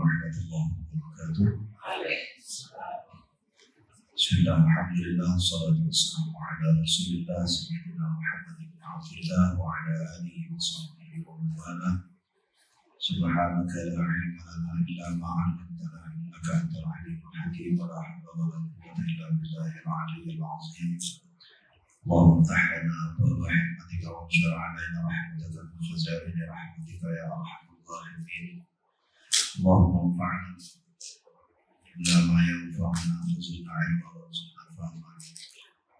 warahmatullahi wabarakatuh. Bismillah, alhamdulillah, salatu wassalamu ala rasulillah sayyidina Muhammad ibn Abdillah wa ala alihi wa sahbihi wa wala. Subhanaka la ilma lana illa ma 'allamtana innaka antal alimul hakim wa la hawla wa la quwwata illa billahil aliyyil azim. اللهم افتح لنا ابواب حكمتك وانشر علينا رحمتك من خزائن رحمتك يا ارحم الراحمين. اللهم انفعنا بما ما ينفعنا وزدنا علما وارزقنا فهما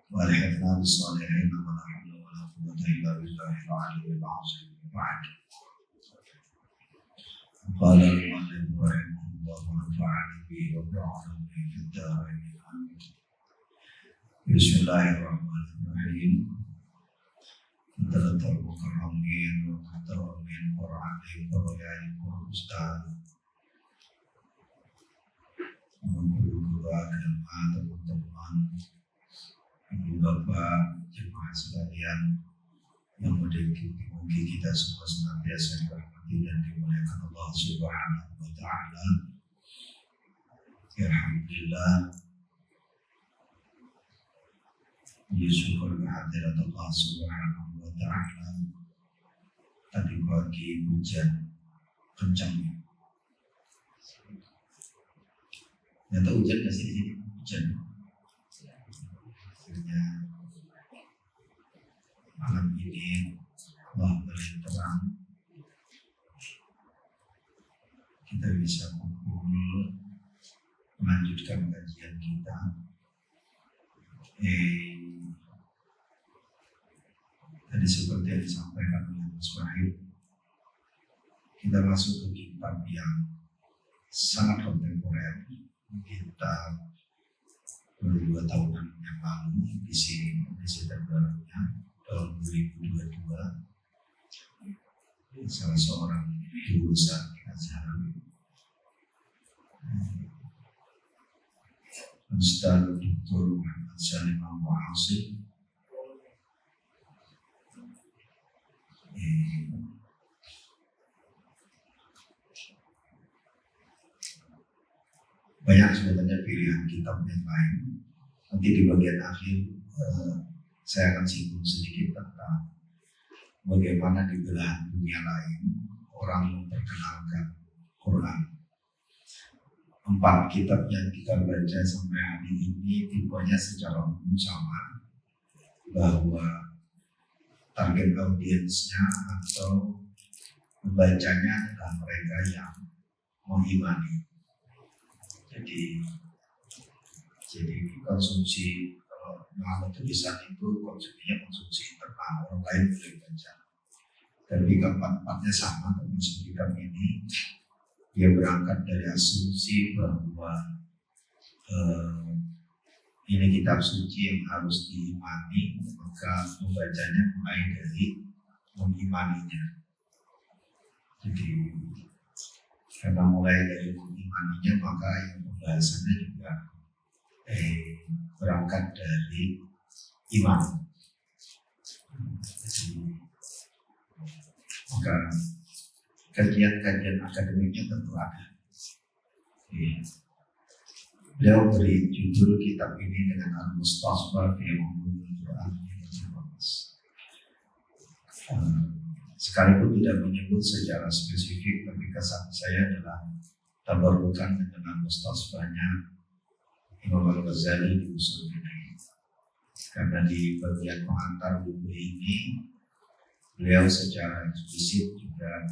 والحقنا بالصالحين ولا حول ولا قوه الا بالله العلي العظيم. بعد قال المؤلف رحمه الله ونفعني به وبعلمه في الدارين امين. Bismillahirrahmanirrahim. Antara mukarramin wa muhtaramin Qur'ani Qur'ani Ustaz guru agama, teman-teman, ibu bapak, jemaah sekalian yang mungkin kita semua senantiasa dirahmati dan dimuliakan Allah Subhanahu wa taala. Alhamdulillah, syukur kehadirat Allah Subhanahu wa taala. Tadi pagi hujan kencang. Nyata hujan nggak sih di sini? Hujan. Akhirnya malam ini Allah beri terang, kita bisa kumpul melanjutkan kajian kita. Tadi seperti yang disampaikan oleh Mas Wahid, kita masuk ke kitab yang sangat kontemporer. Kita baru 2 tahunan yang lalu edisi terbarunya tahun 2022. Salah seorang guru besar Azhar, Ustaz Dr. Muhammad Salim Al-Mu'asir, banyak sebenarnya pilihan kitab yang lain. Nanti di bagian akhir saya akan singgung sedikit tentang bagaimana di belahan dunia lain orang memperkenalkan Quran. 4 kitab yang kita baca sampai hari ini tipenya secara umum sama, bahwa target audiensnya atau pembacanya adalah mereka yang mengimani. Jadi konsumsi, kalau nama tulisan itu konsumsinya konsumsi internal, orang lain boleh baca. Tapi keempat-empatnya sama, termasuk kitab ini. Dia berangkat dari asumsi bahwa ini kitab suci yang harus diimani, maka membacanya mulai dari mengimaninya. Jadi karena mulai dari mengimaninya, maka yang pembahasannya juga berangkat dari iman. Maka kajian-kajian akademiknya tentu ada. Beliau beri judul kitab ini dengan Al-Mustasfa fi Ulumul Quran. Sekalipun tidak menyebut secara spesifik, tapi kesan saya adalah tabarukan dengan Mustasfanya Imam Al-Ghazali di Ushul Fiqh. Karena di bagian pengantar buku ini beliau secara eksplisit juga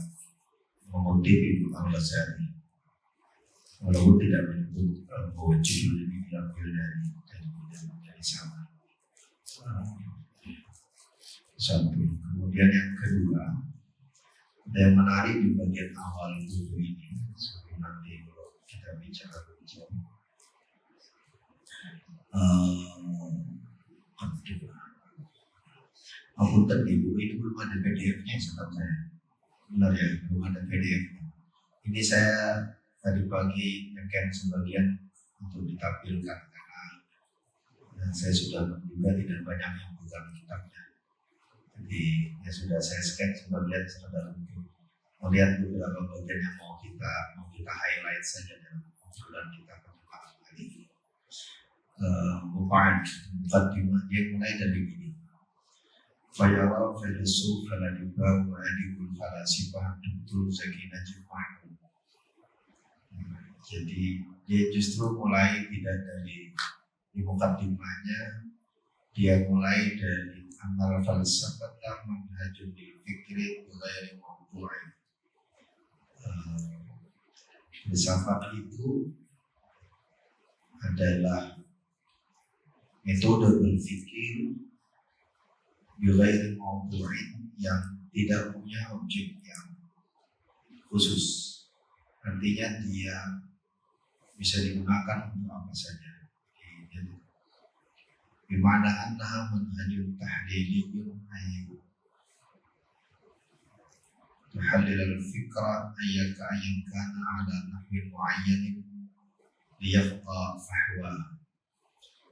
mengutip Imam Al-Ghazali, walaupun tidak menyebut bahwa judul ini diambil dari sana. Satu. Kemudian yang kedua, ada yang menarik di bagian awal buku ini. Sebelum nanti kalau kita bicara hujan, aku tadi buku itu belum ada PDF-nya setahu saya. Benar ya, belum ada PDF-nya. Ini saya tadi pagi nge-scan sebagian untuk ditampilkan karena saya sudah juga tidak banyak yang pegang kitabnya. Jadi ya sudah saya scan sebagian sekedar untuk melihat beberapa bagian yang mau kita highlight saja dalam obrolan kita pada malam hari ini. Muqaddimah dia mulai dari ini. Fayara filosof faladibah wa adibul falasifah Dr. Zaki Najib Mahmud. Jadi dia justru mulai tidak dari di muqaddimahnya, dia mulai dari amal falsafah manhajul fikri ghairi mawdu'i. Filsafat itu adalah metode berpikir ghairi mawdu'i yang tidak punya objek yang khusus. Artinya dia bisa digunakan untuk apa saja. Bimana annaha manhajun tahliliyun ay tuhallil al-fikra ayyaka ayyan kana ala nahwin muayyanin liyafqa fahwa.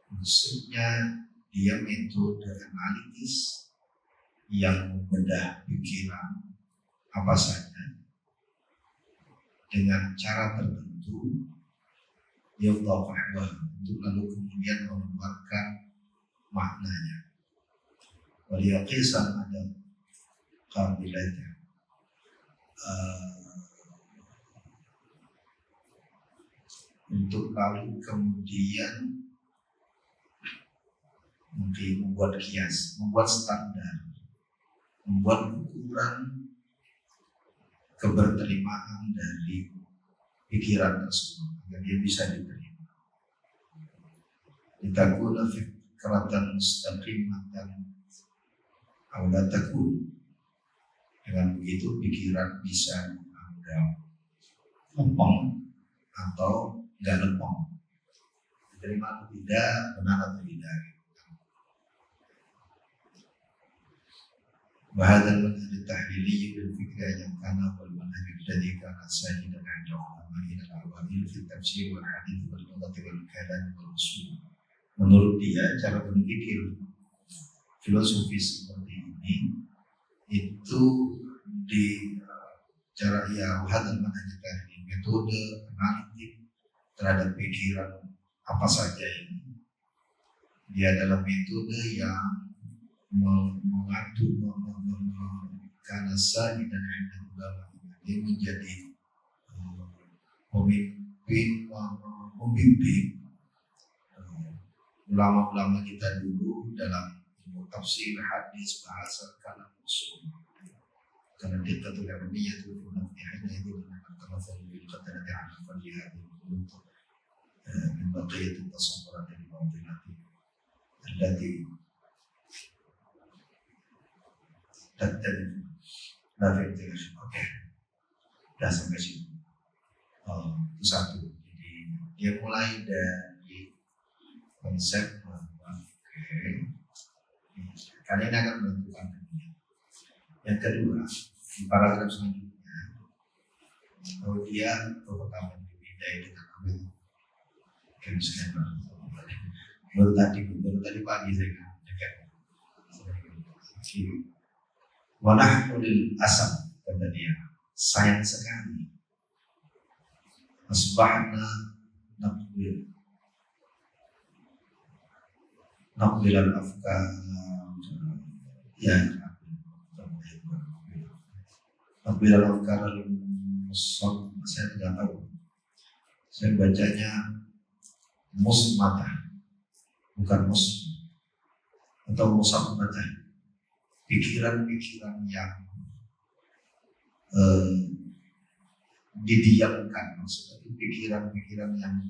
Maksudnya dia metode analitis yang membedah pikiran apa saja dengan cara tertentu liyafqa fahwa, untuk lalu kemudian mengeluarkan maknanya. Waliyaqisan ada kabilatnya. Untuk lalu kemudian mungkin membuat kias, membuat standar, membuat ukuran keberterimaan dari pikiran tersebut agar dia bisa diterima. Ditakuna fikratan mustaqimatan awla takun. Dengan begitu pikiran bisa dianggap lempeng atau tidak lempeng, diterima atau tidak, benar atau tidak. Bahadal manhaj tahlili bil fikri yang kana wal manhaj alladhi kana sajidan 'inda ulama'i al-awamil fi tafsir wal hadits wal lughati wal kalam wal usul. Menurut dia cara berpikir filosofi seperti ini itu di cara hadal manhaj tahlili, metode analitik terhadap pikiran apa saja ini, dia adalah metode yang mengatur karena saji dan ulama. Dia menjadi pemimpin ulama-ulama kita dulu dalam tafsir, hadis, bahasa, kalam, usul. Karena dia kata Arabiyah itu menafihnya itu dengan termasuk bil qadarati ala fadliha min baqiyat at-tasawwurat al-batinah allati tattali la fi'til. Oke, sudah sampai sini. Itu satu. Jadi dia mulai dari konsep bahwa kalian akan menentukan dunia. Yang kedua, di paragraf selanjutnya, kalau dia pertama dibidai dengan ambil kemiskinan. Baru tadi pagi saya cek. Wanah nulil asam, kata dia, sayang sekali. Asbahna naqbil al-afkar, ya, naqbil al-afkar al-musab, saya tidak tahu. Saya bacanya musmatah, bukan atau musabbatah. Pikiran-pikiran yang didiamkan, maksudnya itu pikiran-pikiran yang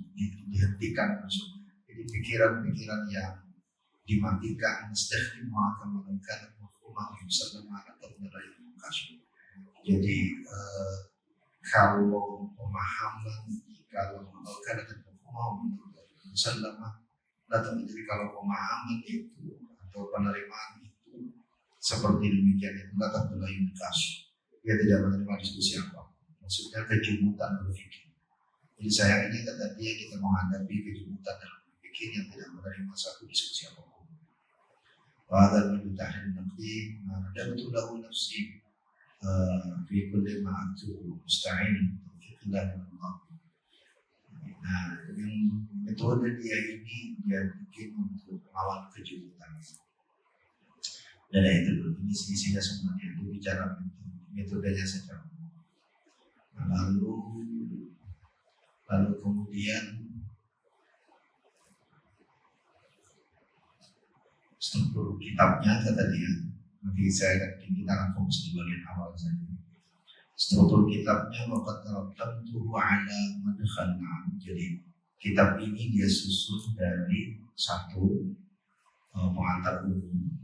dihentikan, maksudnya. Jadi pikiran-pikiran yang dimatikan, istighfar akan mengangkat mafhumah musallamah atau menerima kasus. Jadi kalau pemahaman, kalau mengangkat mafhumah musallamah, atau jadi kalau pemahaman itu atau penerimaan itu seperti demikian, itu datang dari kasus. Dia tidak menerima diskusi apa. Maksudnya kejumutan berpikir. Jadi sayangnya kata dia kita menghadapi kejumutan dalam berpikir yang tidak menerima satu diskusi apapun. Pada menjadi nanti ada betul lahu nafsi fi kulli ma antu musta'in taufiqillah min Allah. Nah, yang metode dia ini dia bikin untuk melawan kejutan. Dan itu dulu, ini isinya semuanya. Dia bicara metodenya secara umum. Lalu kemudian struktur kitabnya kata dia. Nanti kita akan fokus di bagian awal saja. Struktur kitabnya tentu ala madkhal. Jadi kitab ini dia susun dari satu pengantar umum,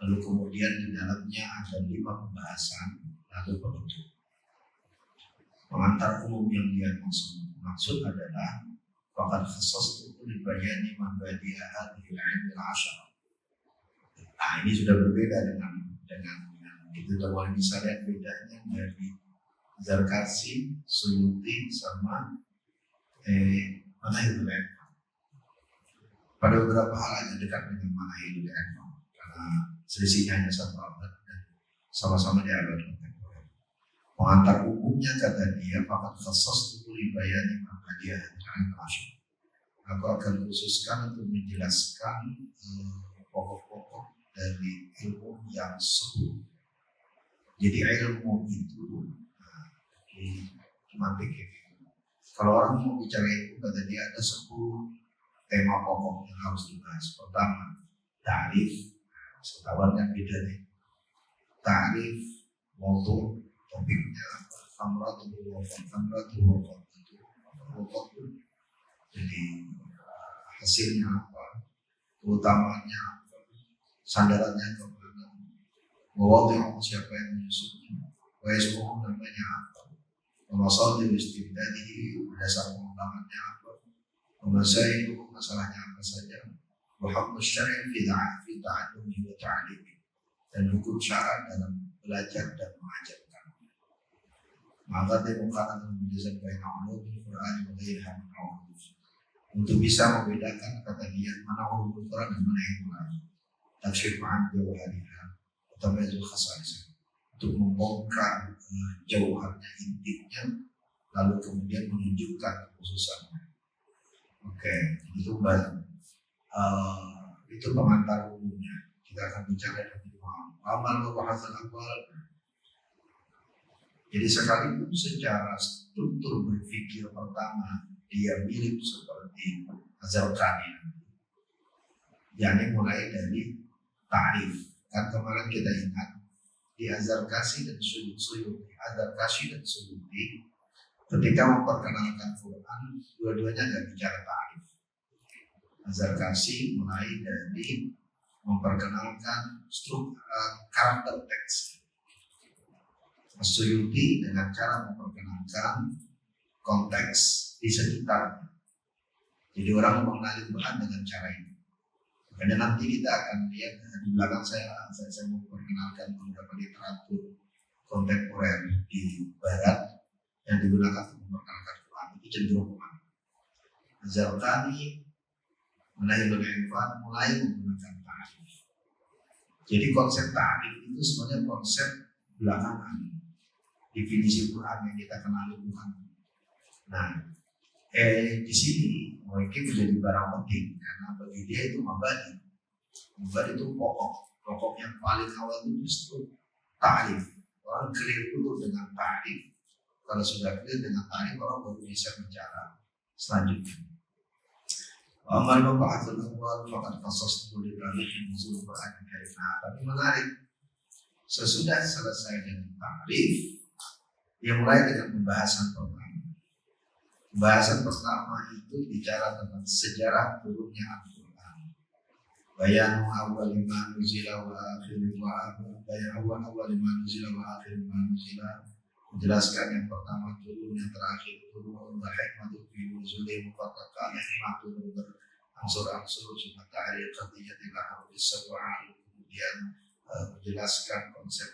lalu kemudian di dalamnya ada 5 pembahasan, lalu penutup. Pengantar umum yang dia maksud adalah faqad khasastu li bayani mabadi'a hadhihi al-'ilm al-'ashara. Nah, ini sudah berbeda dengan itu awal misalnya bedanya dari Zarkashi, Suyuti sama Manahilul Irfan. Pada beberapa hal ada dekat dengan Manahilul Irfan karena selisihnya hanya 1 abad dan sama-sama di abad kontemporer. Pengantar umumnya kata dia faqad khassastu li bayani mabadi'a hadhihi al-'ashara. Aku akan khususkan untuk menjelaskan pokok-pokok dari ilmu yang 10. Jadi ilmu itu cuma pikir. Kalau orang mau bicara ilmu kata dia ada 10 tema pokok yang harus dibahas. Pertama, ta'rif. Setawarnya beda nih. Ta'rif, maudu, topiknya apa? Samratul waqaf. Jadi hasilnya apa? Utamanya apa? Sandarannya kemana? Mewakil siapa yang menyusunnya, waismuhu namanya apa, masalah istibdadihi dasar pengembangannya apa, masailu masalahnya apa saja, wahab syar'i fi ta'allumi wa ta'limi, dan hukum syara dalam belajar dan mengajarkan. Maka demokrat menjadikan baina ulumul Quran wa ghairiha min ulum. Untuk bisa membedakan kata dia mana ulumul Quran dan mana ilmu lain. Tafsir an jawahariha Tamazul khasais, untuk membongkar jauhannya intinya, lalu kemudian menunjukkan kekhususannya. Oke, itu itu pengantar umumnya. Kita akan bicara lebih amal bahasan awal. Jadi sekalipun secara struktur berpikir pertama dia mirip seperti Az-Zarqani, yakni mulai dari ta'rif. Kan kemarin kita ingat di Zarkashi dan Suyuti, ketika memperkenalkan Quran, dua-duanya nggak bicara ta'rif. Zarkashi mulai dari memperkenalkan karakter teks. Suyuti dengan cara memperkenalkan konteks di sekitarnya. Jadi orang mengenali Quran dengan cara ini. Dan nanti kita akan lihat di belakang saya memperkenalkan beberapa literatur kontemporer di Barat yang digunakan untuk memperkenalkan Quran. Itu cenderung kemana? Zarqani, Manahilul Irfan mulai menggunakan ta'rif. Jadi konsep ta'rif itu sebenarnya konsep belakangan. Definisi Quran yang kita kenali Quran. Nah, di sini mungkin menjadi barang penting karena bagi dia itu mabadi. Mabadi itu pokok yang paling awal itu justru ta'rif. Orang clear dulu dengan ta'rif. Kalau sudah clear dengan ta'rif, orang baru bisa bicara selanjutnya. Amal bahasul awal faqad khasastu li ta'rifin nuzul Quran Karim. Nah, tapi menarik. Sesudah selesai dengan ta'rif, dia mulai dengan pembahasan pertama. Pembahasan pertama itu bicara tentang sejarah turunnya Al-Quran. Bayan awal lima nuzila wa akhir wa bayan awal lima nuzila wa akhir ma nuzila. Menjelaskan yang pertama turun, yang terakhir turun. Wa hikmatu fi nuzuli mufattaqa hikmatu berangsur-angsur sunnah ta'rif qadiyatil harus sab'ah. Kemudian menjelaskan konsep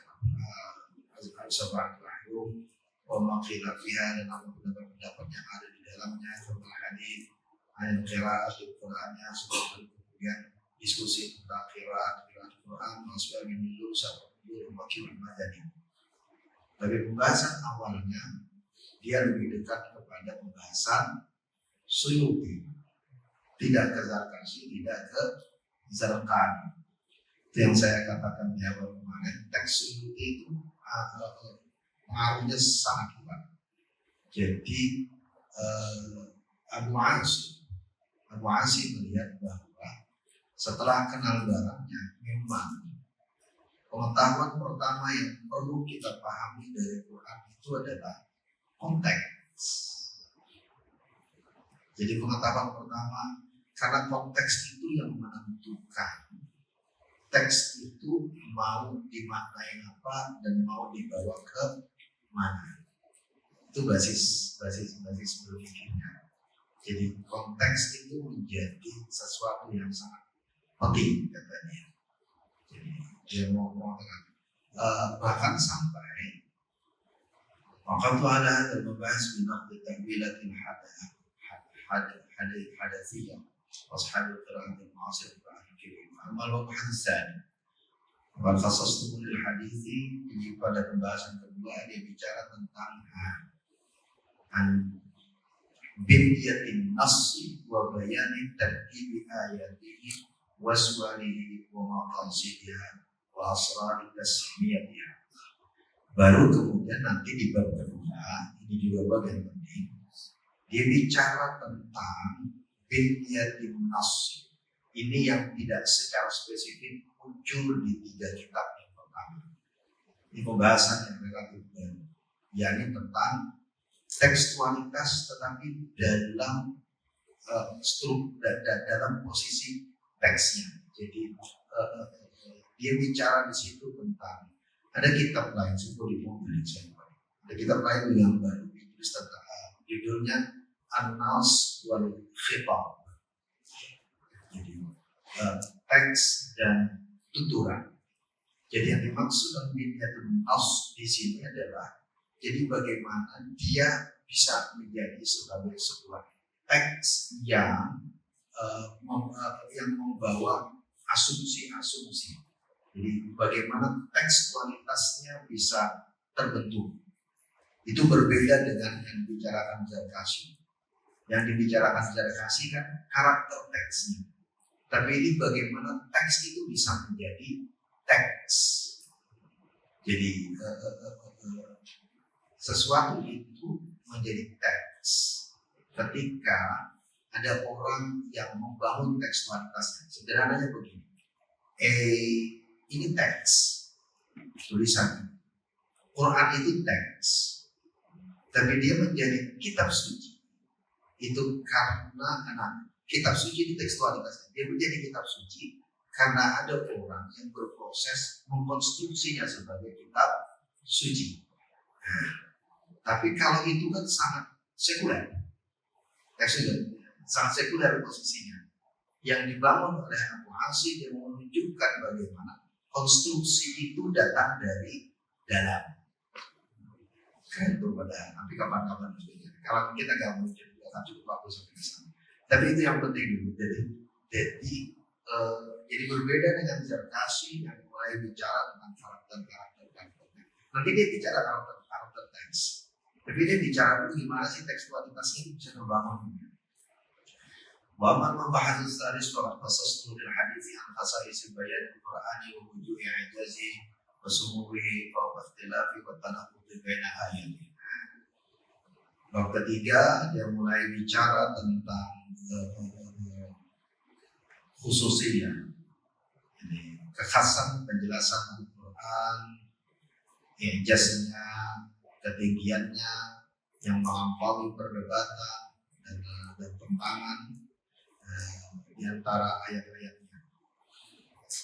al-sab'ah al-ahrum wa maqilah fiha, dan apa pendapat yang ada di dalamnya, tentang hadis, ayat qiraat Al-Qur'annya, kemudian diskusi tentang qiraat Quran, masbab nuzul, sabab nuzul, makilah madani. Tapi pembahasan awalnya dia lebih dekat kepada pembahasan Suyuti, tidak ke Zarkashi, tidak ke Zarqani. Itu yang saya katakan di awal kemarin, teks Suyuti itu pengaruhnya sangat kuat. Jadi Abu Asim melihat bahwa setelah kenal barangnya, memang pengetahuan pertama yang perlu kita pahami dari Quran itu adalah konteks. Jadi pengetahuan pertama, karena konteks itu yang menentukan teks itu mau dimaknai apa dan mau dibawa ke mana. Itu basis berpikirnya. Jadi konteks itu menjadi sesuatu yang sangat penting katanya. Jadi dia mau mengatakan bahkan sampai waktu ada membahas binaq tahwilatil hadatsiyah washabul qira'at al-mu'asir al-kirim amal bahsan wal khasastu lil hadithi. Jadi pada pembahasan kedua dia bicara tentang binyatin nassi wa bayani tartibi ayatihi wa suwalihi wa maqasidiha wa asrari tasmiyatiha. Baru kemudian nanti di bab kedua, ini juga bagian penting, dia bicara tentang binyatin nassi. Ini yang tidak secara spesifik muncul di 3 kitab yang pertama. Ini pembahasan yang relatif baru, yakni tentang tekstualitas tetapi dalam dalam posisi teksnya. Jadi dia bicara di situ tentang ada kitab lain ada kitab lain yang baru ditulis tentang judulnya An-Nas wal Khitab. Jadi teks dan tuturan. Jadi yang dimaksud dengan nas di sini adalah jadi bagaimana dia bisa menjadi sebagai sebuah teks yang membawa asumsi-asumsi. Jadi bagaimana tekstualitasnya bisa terbentuk. Itu berbeda dengan yang dibicarakan Zarkashi. Yang dibicarakan Zarkashi kan karakter teksnya. Tapi ini bagaimana teks itu bisa menjadi teks. Jadi sesuatu itu menjadi teks ketika ada orang yang membangun tekstualitasnya. Sederhananya begini, ini teks, tulisan Quran itu teks, tapi dia menjadi kitab suci. Itu karena kitab suci itu tekstualitasnya. Dia menjadi kitab suci karena ada orang yang berproses mengkonstruksinya sebagai kitab suci. Tapi kalau itu kan sangat sekuler, sangat sekuler posisinya. Yang dibangun oleh Abu Asim yang menunjukkan bagaimana konstruksi itu datang dari dalam. Keren tuh pada nanti kapan-kapan kalau kita nggak mungkin akan cukup waktu sampai ke sana. Tapi itu yang penting dulu. Jadi berbeda dengan Zarkashi yang mulai bicara tentang karakter. Nanti dia bicara karakter teks. Tapi dia bicara gimana sih tekstualitas ini bisa terbangun. Wa man membahas tsaris wa qasas nuril hadits an khasa'is bayan al-Qur'ani wa wujuhi ijazi wa sumuhi wa ikhtilafi wa tanaqud baina ayati. Bab ketiga dia mulai bicara tentang khususiyah. Ini kekhasan penjelasan Al-Qur'an, ijaznya, ketinggiannya yang melampaui perdebatan dan tentangan di antara ayat-ayatnya.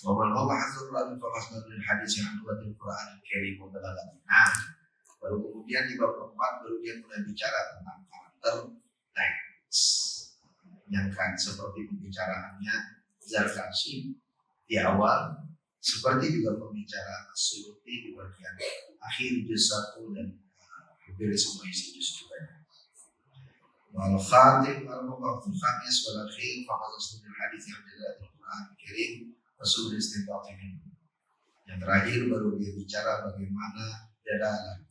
Wa man bahasa Quran fa qasdul hadis yang dua Al-Quran Al-Karim mubalaghah. Baru kemudian di bab keempat baru dia mulai bicara tentang karakter teks yang kan seperti pembicaraannya Zarkashi di awal, seperti juga pembicaraan Suyuti di bagian akhir juz 1 dan hampir semua isi juz juga. Wal khatim al-maqatul khamis wal akhir fa qasdul hadis yang dari Al-Quran Al-Karim rasul istinbat. Yang terakhir baru dia bicara bagaimana dalalah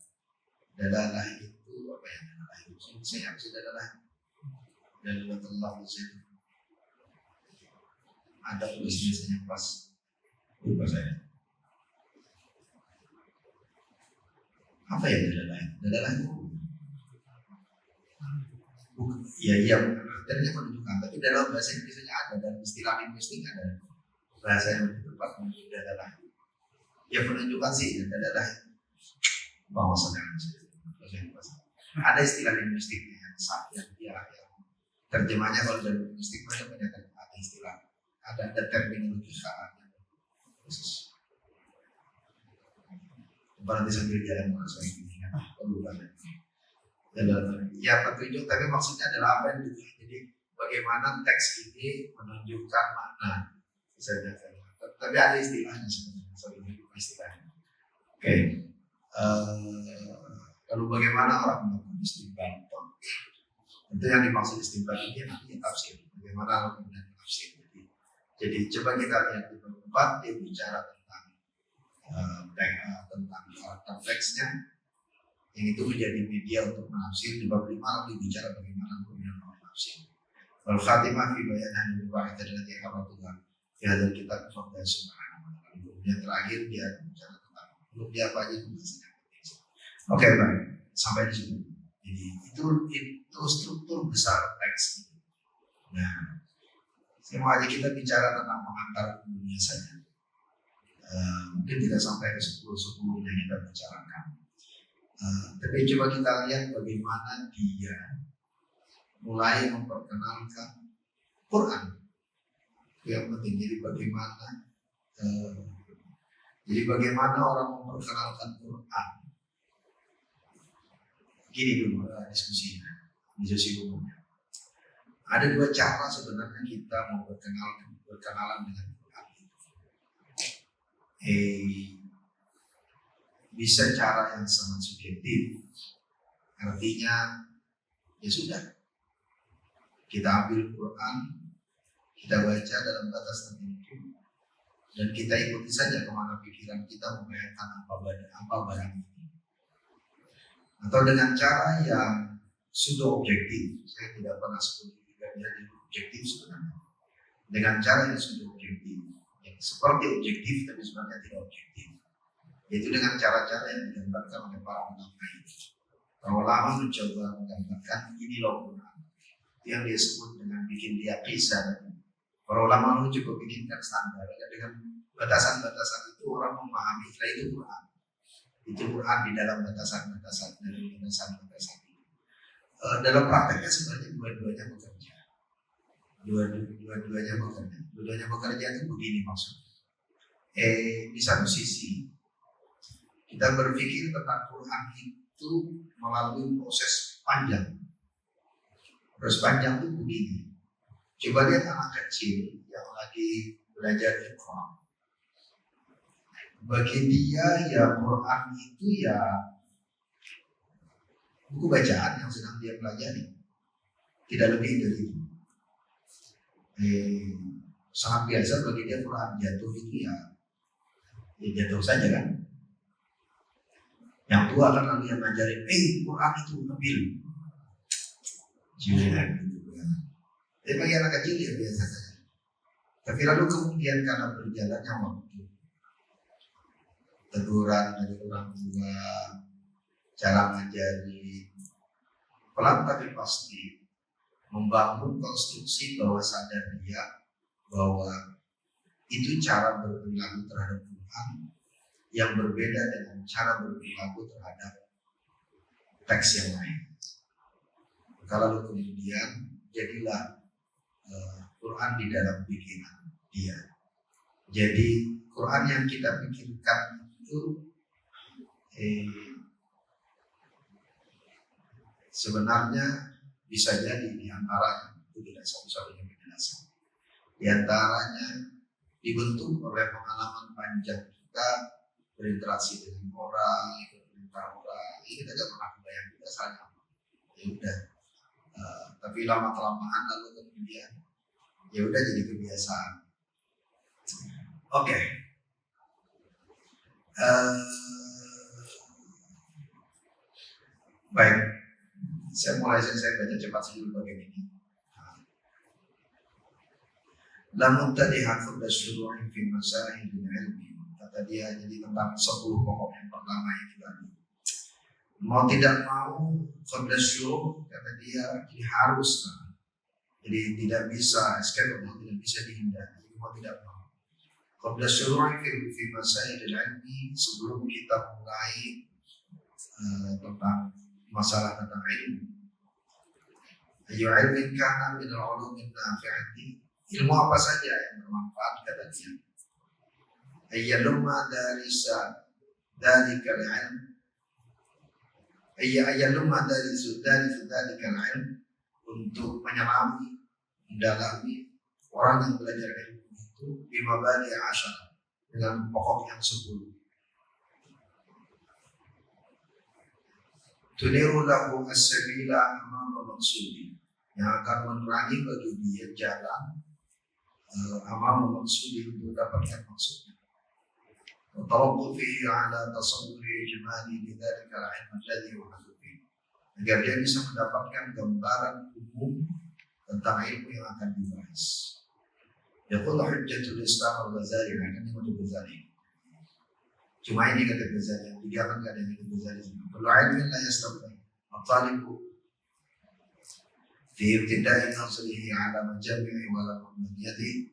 Dalalah itu apa ya? Dalalah itu saya bisa dalalah itu ada tulis biasanya pas lupa saya. Apa ya dalalah itu? Dalalah itu iya artinya menunjukkan, tapi dalam bahasa Indonesia ada, dalam istilah linguistik ada bahasa yang lebih tepat menunjukkan dalalah. Ya menunjukkan sih dalalah bahwa sedang ada istilah linguistiknya yang terjemahnya kalau dalam linguistik mereka banyak ada istilah, ada terminologi khusus. Nanti sambil jalan merasa ini perlu banget. Ya petunjuk, tapi maksudnya adalah apa yang ditulis. Jadi bagaimana teks ini menunjukkan makna. Misalnya, tapi ada istilahnya sebenarnya. Soalnya istilahnya. Oke. Lalu bagaimana orang melakukan istighfar? Tentu yang dimaksud istighfar ini nantinya tafsir. Bagaimana orang melakukan tafsir? Jadi coba kita lihat di bab 4 dia bicara tentang karakter teksnya, yang itu menjadi media untuk menafsir. Di bab 5 lalu bicara bagaimana kemudian menafsir. Wal khatimah fi bayan hadil wahid allati haratullah fi hadzal kitab faqad subhanahu wa ta'ala. Kemudian terakhir dia bicara tentang dia apa aja pembahasannya. Oke, baik. Sampai di situ. Jadi itu struktur besar teks. Nah, semua aja kita bicara tentang pengantar dunia saja. Mungkin tidak sampai ke 10 yang kita bicarakan. Tapi coba kita lihat bagaimana dia mulai memperkenalkan Quran. Yang penting jadi bagaimana orang memperkenalkan Quran. Gini dulu diskusinya di sesi umumnya. Ada dua cara sebenarnya kita mau berkenalan dengan Quran. Bisa cara yang sangat subjektif, artinya ya sudah, kita ambil Quran, kita baca dalam batas tertentu, dan kita ikuti saja kemana pikiran kita membayangkan apa barang ini. Atau dengan cara yang sudah objektif, saya tidak pernah sebut jadi objektif sebenarnya. Dengan cara yang sudah objektif, yang seperti objektif tapi sebenarnya tidak objektif. Yaitu dengan cara-cara yang digambarkan oleh para ulama ini. Para ulama mencoba menggambarkan ini loh Quran, yang dia sebut dengan bikin dia kisah. Para ulama mencoba bikinkan standar dengan batasan-batasan itu orang memahami itu Quran. Itu Quran di dalam batasan-batasan itu. Dalam prakteknya sebenarnya dua-duanya bekerja. Dua-duanya bekerja itu begini maksudnya. Di satu sisi kita berpikir tentang Quran itu melalui proses panjang. Proses panjang itu begini. Coba lihat anak kecil yang lagi belajar Iqra. Bagi dia ya Quran itu ya buku bacaan yang sedang dia pelajari, tidak lebih dari itu. Sangat biasa bagi dia Quran jatuh itu ya jatuh saja kan. Yang tua kan lalu yang ngajarin, Quran itu ngebil, jiwa gitu kan. Tapi bagi anak kecil ya biasa saja. Tapi lalu kemudian karena berjalannya waktu, teguran dari orang tua, cara ngajari, pelan tapi pasti membangun konstruksi bahwa sadar dia bahwa itu cara berperilaku terhadap Tuhan yang berbeda dengan cara berperilaku terhadap teks yang lain. Kalau kemudian jadilah Quran di dalam pikiran dia. Jadi Quran yang kita pikirkan itu sebenarnya bisa jadi di antaranya itu tidak satu-satunya penjelasan. Di antaranya dibentuk oleh pengalaman panjang kita berinteraksi dengan orang, perintah orang. Ini kita tidak pernah kebayang juga saja. Ya udah. Tapi lama kelamaan lalu kemudian ya udah jadi kebiasaan. Oke. Baik, saya baca cepat saja bagian ini. Namun tadi hakul dasyuruhi fi masail ilmi, kata dia, jadi tentang 10 pokok yang pertama itu tadi. Mau tidak mau qabla syuruh, kata dia, jadi harus. Jadi tidak bisa escape, tidak bisa dihindari. Mau tidak mau. Qabla syuruhi fi masail ilmi, sebelum kita mulai tentang masalah tentang ilmu. Ayu ilmin kana min al-ulum nafi'ati, ilmu apa saja yang bermanfaat, kata dia. Ayyalumma darisa dalikal ilm, ayyalumma darisu dalikal ilm, untuk menyelami, mendalami orang yang belajar ilmu itu bimabadi asyar, dengan pokok yang 10. Tuniru lahu as-sabila amama maksudi, yang akan menerangi bagi dia jalan amama maksudi, untuk dapatkan maksudnya. Tawaqqufihi ala tasawwuri ijmali lidzalika al-ilm alladhi yuhaddu fihi, agar dia bisa mendapatkan gambaran umum tentang ilmu yang akan dibahas. Yaqul Hujjatul Islam Al-Ghazali, akan Imam Al-Ghazali. Cuma ini kata Ghazali, yang tiga kan gak ada yang kata Ghazali. Kullu ilmin la yastawi at-talibu fi ibtida'i nasrihi ala majami'i wa la mamniyati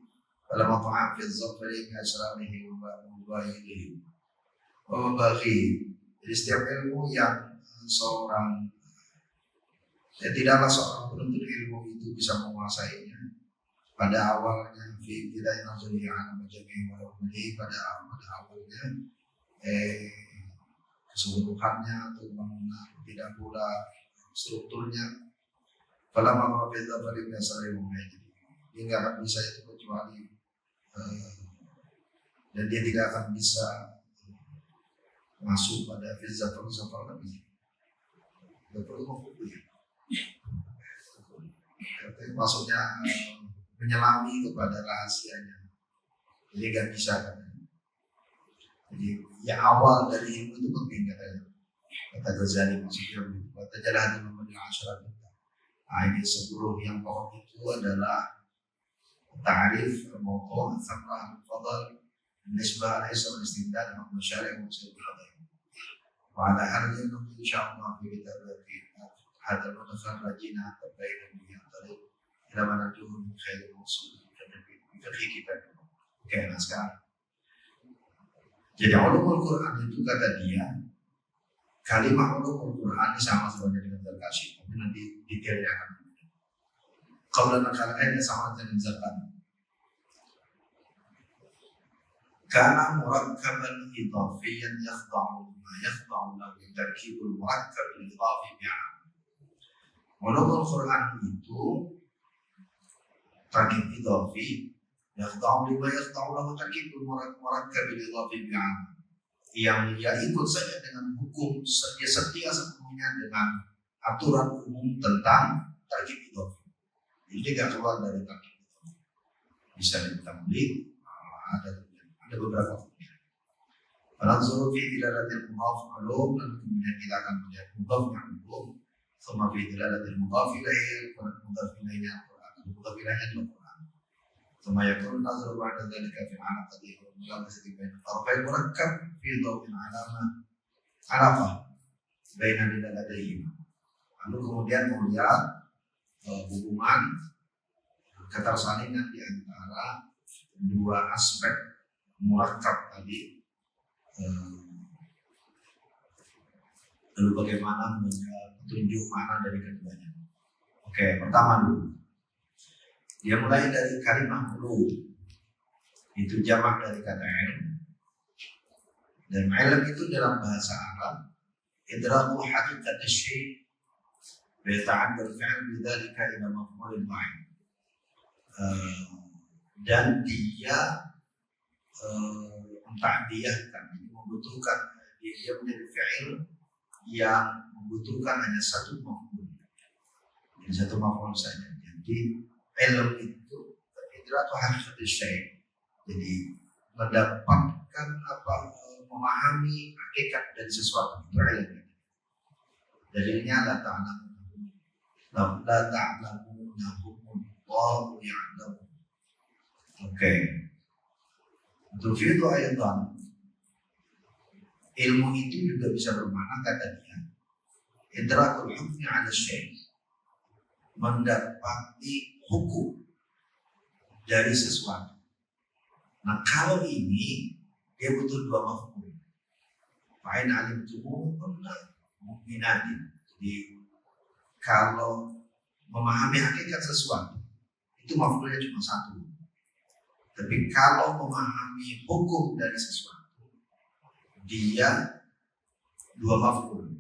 wa la mat'am fi az-zafari min asrarihi wa mubayidihi wa mubaghihi. Jadi setiap ilmu yang seorang, tidaklah seorang penuntut ilmu itu bisa menguasainya pada awalnya, fi ibtida'i nasrihi ala majami'i wa la mamniyati, pada awalnya keseluruhannya atau bangunan, tidak pula strukturnya. Kalau mau beda dari dasar ilmu ini, dia nggak akan bisa itu kecuali dan dia tidak akan bisa masuk pada filsafat lebih. Tidak perlu mengukur ya. Maksudnya menyelami kepada rahasianya. Jadi nggak bisa kan. Jadi yang awal dari ilmu itu penting, kata Ghazali, maksudnya begitu. Kata Jalalain Muhammad al-Ashraf, ini 10 yang pokok itu adalah ta'rif, al-mawdu', al-thamrah, al-fadl, nisbah al-ism, al-istibdad, al-masyari', al-musul al-hadar. Wa ala harjin insya'Allah fi kitabati hadal mudafar rajina tabayna bihi tariq ila manajuhu min khairil mawsul fi kitab. Oke, nah sekarang jadi ulumul Quran itu, kata dia, kalimat ulumul Quran ini sama sebenarnya dengan Zarkashi, tapi nanti detailnya akan berbeda. Qaulan al-ayat sama dengan zakat. Kana murakkaban idhafiyan yakhda'u lahu tarkibul murakkab al-idhafi bi'am. Ulumul Quran itu tarkib idhafi yakhda'u lahu tarkibul murakkab al-idhafi bi'am, yang dia ikut saja dengan hukum, dia setia sepenuhnya dengan aturan umum tentang tarkib idhafi. Jadi dia tidak keluar dari tarkib idhafi. Bisa ditamlik, ada beberapa hukum. Fananzuru fi dilalatil mudhaf ulum, dan kemudian kita akan melihat mudhafnya ulum, thumma fi dilalatil mudhaf ilaihi, mudhaf ilaihi al-Quran, mudhaf ilaihi al-Quran. Thumma yakun nazar ba'da dhalika fi al-'alaqati wa al-mujalasati baina tarafai murakkab fi dhawin 'alaqah baina dilalatayhima. Lalu kemudian melihat hubungan ketersalingan di antara dua aspek murakkab tadi, lalu bagaimana petunjuk makna dari keduanya. Oke, pertama dulu, dia mulai dari kalimat ulum, itu jamak dari kata ilm, dan ilm itu dalam bahasa Arab idraku haqiqat asy-syai' bi ta'addud fi'l bidzalika ila maf'ulil ma'in, dan dia menta'diyahkan, membutuhkan, dia menjadi fi'il yang membutuhkan hanya satu maf'ul, jadi satu maf'ul saja. Jadi ilm itu idraku haqiqat asy-syai', jadi mendapatkan memahami hakikat dari sesuatu, itu ilmu. Dalilnya la ta'lamunahum Allahu ya'lamu. Oke. Tufidu ayatan. Ilmu itu juga bisa bermakna kata dia idrakul hukmi 'ala syai', mendapati hukum dari sesuatu. Nah, kalau ini dia butuh dua mafhum. Fa'in alimtumu mu'minatin. Jadi kalau memahami hakikat sesuatu itu mafhumnya cuma satu. Tapi kalau memahami hukum dari sesuatu dia dua mafhum.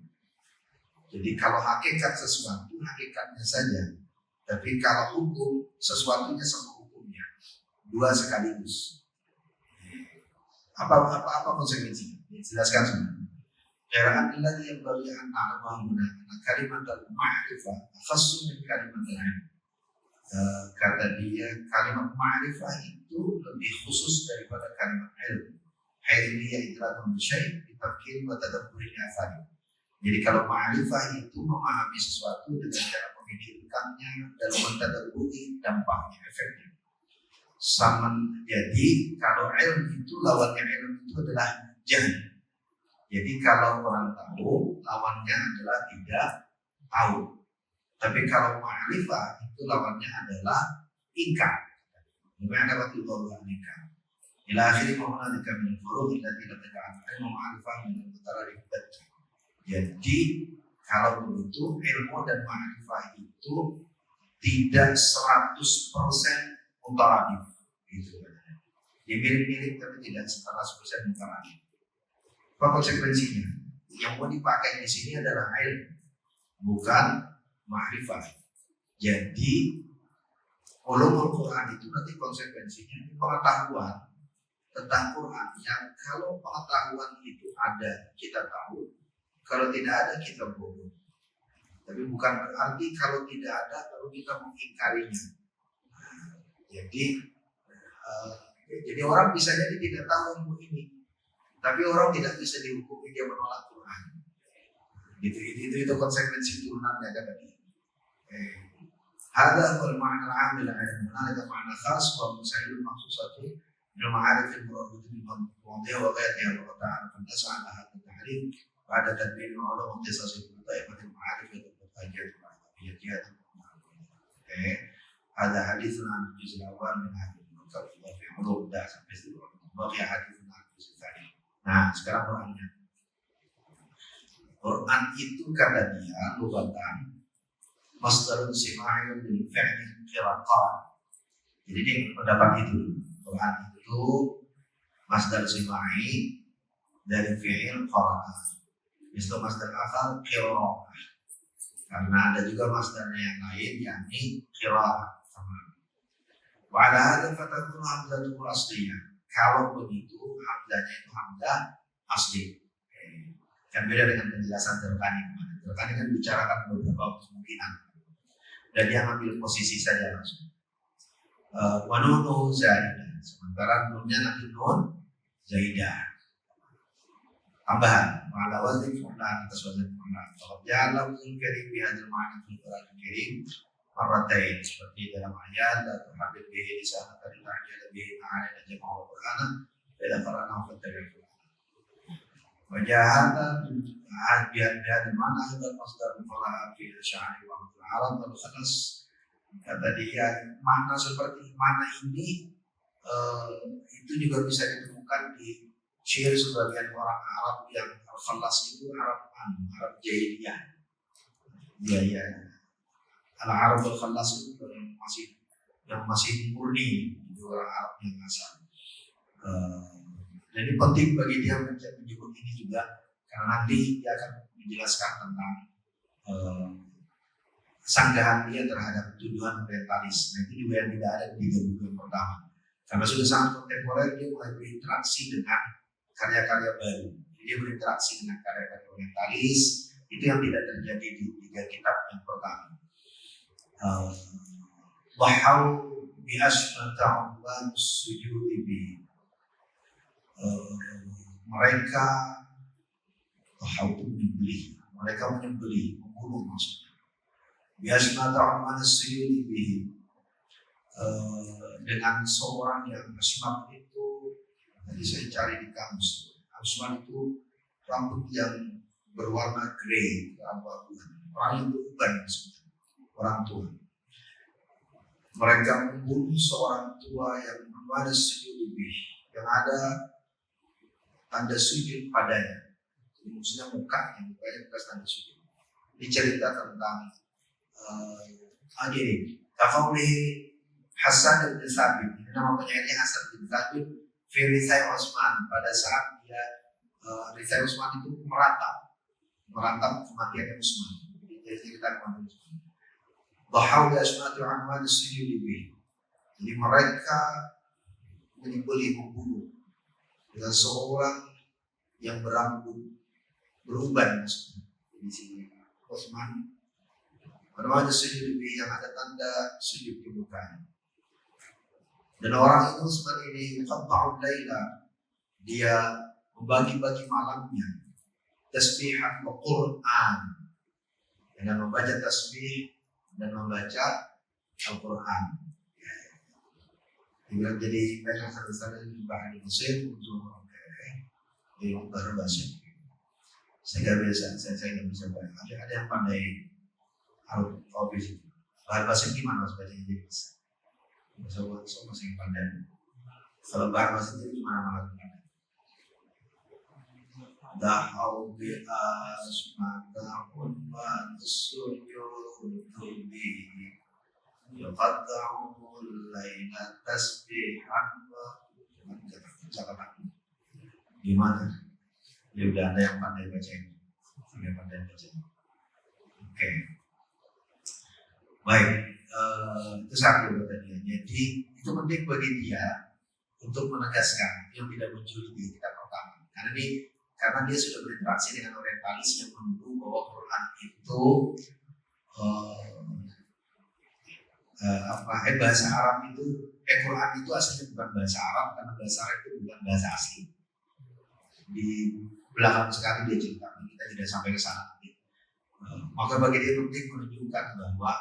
Jadi kalau hakikat sesuatu hakikatnya saja. Tapi kalau hukum sesuatunya sama hukumnya. Dua sekaligus. Apa konsekuensinya? Dijelaskan semua. Qira'at alladhi yanbaghi an na'lamahu kalimat al-ma'rifah khassun min kalimat al-'ilm. Kata dia kalimat ma'rifah itu lebih khusus daripada kalimat ilm. Haidiyah idrakun bisyai' bitafkir wa tadabburi athari. Jadi kalau ma'rifah itu memahami sesuatu dengan cara memikirkannya dan mentadabburi dampaknya, efeknya. Jadi kalau ilm itu lawannya ilm itu adalah jahl. Jadi kalau orang tahu lawannya adalah tidak tahu. Tapi kalau ma'rifah itu lawannya adalah ingkar. Bagaimana dapat dibawa ingkar? Ila akhiri ma'unalika min furuq allati la tad'an ilmu ma'rifah min al-mutararif. Jadi kalau begitu ilmu dan ma'rifah itu tidak 100% mutararif. Gitu. Dia mirip-mirip tapi tidak 100% mutararif. Apa konsekuensinya? Yang mau dipakai di sini adalah ilmu, bukan ma'rifah. Jadi ulumul Quran itu nanti konsekuensinya pengetahuan tentang Quran yang kalau pengetahuan itu ada kita tahu, kalau tidak ada kita bodoh. Tapi bukan berarti kalau tidak ada lalu kita mengingkarinya. Jadi orang bisa jadi tidak tahu ilmu ini, tapi orang tidak bisa dihukumi dia menolak Quran. Itu konsekuensi turunannya kata dia. Hadza wal ma'na al-'am lil-'ilm. Ada makna khas wa musayyid makhsusatu min al-ma'arif al-murabbitin bil mawdi' wa ghayatiha wa ta'ala fantasa 'ala hadha at-ta'rif ba'da tadbir ulama ikhtisas al-ta'ifat al-ma'arif al-mutajjid al-'arabiyyah. Ada hadis an juz al-awwal min hadis al-mukaffa fi ulum dah sampai situ. Bagi hadis an juz al-thani. Nah, sekarang Qurannya. Quran itu kata dia lugatan masdarun sima'iyun bil fi'li qira'ah. Jadi dia pendapat itu. Quran itu masdar sima'i dari fi'il qara'ah. Itu masdar akal qira'ah. Karena ada juga masdarnya yang lain yakni qira'ah. Wa ala hadza fatakunu hamzatul asliyah. Kalau begitu hamzahnya itu hamzah asli. Kan beda dengan penjelasan Dzarqani kemarin. Dzarqani kan bicarakan beberapa kemungkinan dan dia ambil posisi saja langsung. Wa nunu zaidah. Sementara nunnya nanti nun zaidah. Tambahan. Wa ala wazni fu'lan atas wazn fu'lan. Kalau ja'ala Al-Qur'an Karim bi hadzal ma'na fil Qur'an Karim marratain seperti dalam ayat la tuhabbir bihi lisanaka lita'jala bihi ma'ana jama'u Qur'ana ila qara'na wa fattabi'u. Wajahatan biar mana hal masdar mufarrad fi sya'ri wa al-arab wal khalas. Kata dia makna seperti mana ini itu juga bisa ditemukan di syair sebagian orang Arab yang al-khalas itu Arab jahiliyah. Ya. Al-Arab al-khalas itu yang masih murni itu orang Arab yang asal. Jadi penting bagi dia menyebut ini juga karena nanti dia akan menjelaskan tentang sanggahan dia terhadap tuduhan orientalis. Nah, itu juga yang tidak ada di buku yang pertama. Karena sudah sangat kontemporer, dia mulai berinteraksi dengan karya-karya baru. Jadi dia berinteraksi dengan karya-karya orientalis. Itu yang tidak terjadi di tiga kitab yang pertama. Wahau bi asmata'ullah sujudi bi. Mereka tahu dibeli mereka menyembelih, membunuh maksudnya. Biasanya ta'amana suyudi bihi, dengan seorang yang asmat itu, tadi saya cari di kamus, asmat itu rambut yang berwarna grey, keabu-abuan, orang yang beruban maksudnya, orang tua. Mereka membunuh seorang tua yang ada sujud lebih, yang ada tanda sujud padanya. Maksudnya mukanya bekas tanda sujud. Ini cerita tentang gini, Kafauli Hasan bin Thabit. Ini nama penyairnya Hasan bin Thabit. Firisai Osman, pada saat dia Risai Osman itu merantap kematian Osman. Jadi cerita kematian Osman. Bahwa asmatu anwan sujud lebih. Jadi mereka menyembelih, membunuh dengan seorang yang berambut beruban maksudnya. Di sini Osman pada sujud lebih yang ada tanda sujud di mukanya. Dan orang itu seperti ini yuqatta'ul laila, dia membagi-bagi malamnya tasbihan wa Qur'an, dengan membaca tasbih dan membaca Al-Quran. Dibilang jadi banyak satu-satu di bahasa Mesir untuk di bahasa. Saya nggak biasa, saya nggak bisa baca. Ada yang pandai Al-Quran. Bahasa gimana harus baca jadi bahasa? Bahasa masih pandai. Kalau bahasa itu gimana pandai? Dahau bi'asmakahun wa sujud bihi yuqatta'ul laila tasbihan wa gimana? Ya udah ada yang pandai baca ini. Oke. Baik, itu satu tadi. Jadi itu penting bagi dia untuk menegaskan yang tidak muncul di kitab pertama. Karena dia sudah berinteraksi dengan orientalis yang menuduh bahwa Quran itu bahasa Arab itu Quran itu aslinya bukan bahasa Arab, karena bahasa Arab itu bukan bahasa asli. Di belakang sekali dia cerita, kita tidak sampai ke sana. Maka bagi dia penting menunjukkan bahwa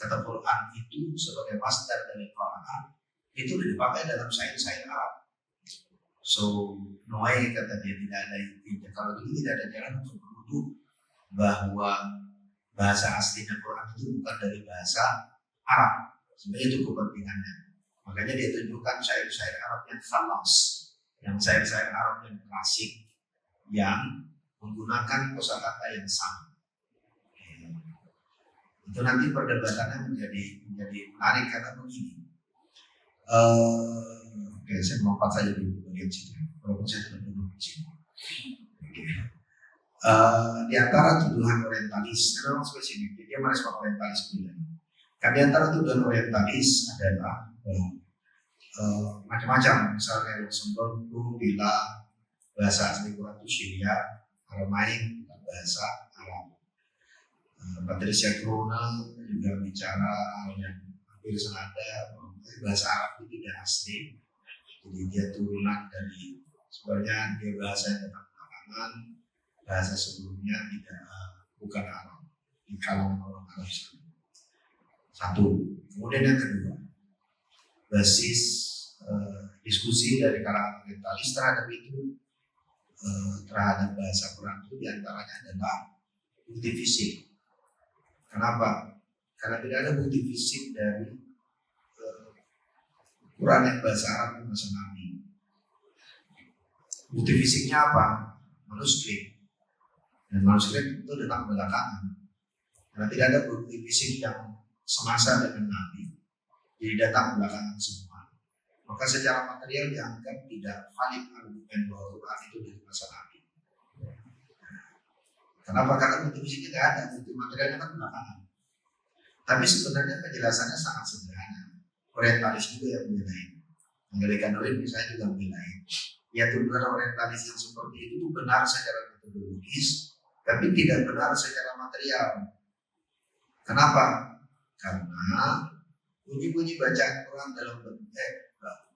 kata Quran itu sebagai masdar dari Quran itu dipakai dalam syair-syair Arab. So, Noai kata dia tidak ada intinya. Kalau begitu tidak ada jalan untuk menuduh bahwa bahasa aslinya Quran itu bukan dari bahasa Arab. Sebenarnya itu kepentingannya. Makanya dia tunjukkan syair-syair Arab yang falas, yang syair-syair Arab yang klasik, yang menggunakan kosakata yang sama. Itu nanti perdebatannya menjadi menarik karena begini. Oke, saya melompat saja dulu bagian situ. Walaupun saya tidak duduk di sini. Di antara tuduhan orientalis, karena memang spesifik, dia merespon orientalis dulu. Kan di antara tuduhan orientalis adalah macam-macam, misalnya Luxembourg bila bahasa asli Quran itu Syria, Aramaik, bahasa Arab. Patricia Crone juga bicara yang hampir senada, bahasa Arab itu tidak asli, jadi dia turunan dari sebenarnya dia bahasa yang tetap belakangan, bahasa sebelumnya bukan Arab, di kalangan orang Arab sana. Satu. Kemudian yang kedua, basis diskusi dari kalangan orientalis terhadap itu, terhadap bahasa Quran itu diantaranya adalah bukti fisik. Kenapa? Karena tidak ada bukti fisik dari Quran yang bahasa Arab dan bahasa Nabi. Bukti fisiknya apa? Manuskrip. Dan manuskrip itu datang belakangan. Karena tidak ada bukti fisik yang semasa dengan Nabi, jadi datang belakangan semua. Maka secara material dianggap tidak valid argumen bahwa Quran itu dari masa Nabi. Kenapa? Karena bukti fisiknya tidak ada, bukti materialnya kan belakangan. Tapi sebenarnya penjelasannya sangat sederhana. Orientalis juga yang menilai. Anggelikan Noin misalnya juga menilai. Ya, tuduhan orientalis yang seperti itu benar secara metodologis, tapi tidak benar secara material. Kenapa? Karena bunyi-bunyi bacaan Quran dalam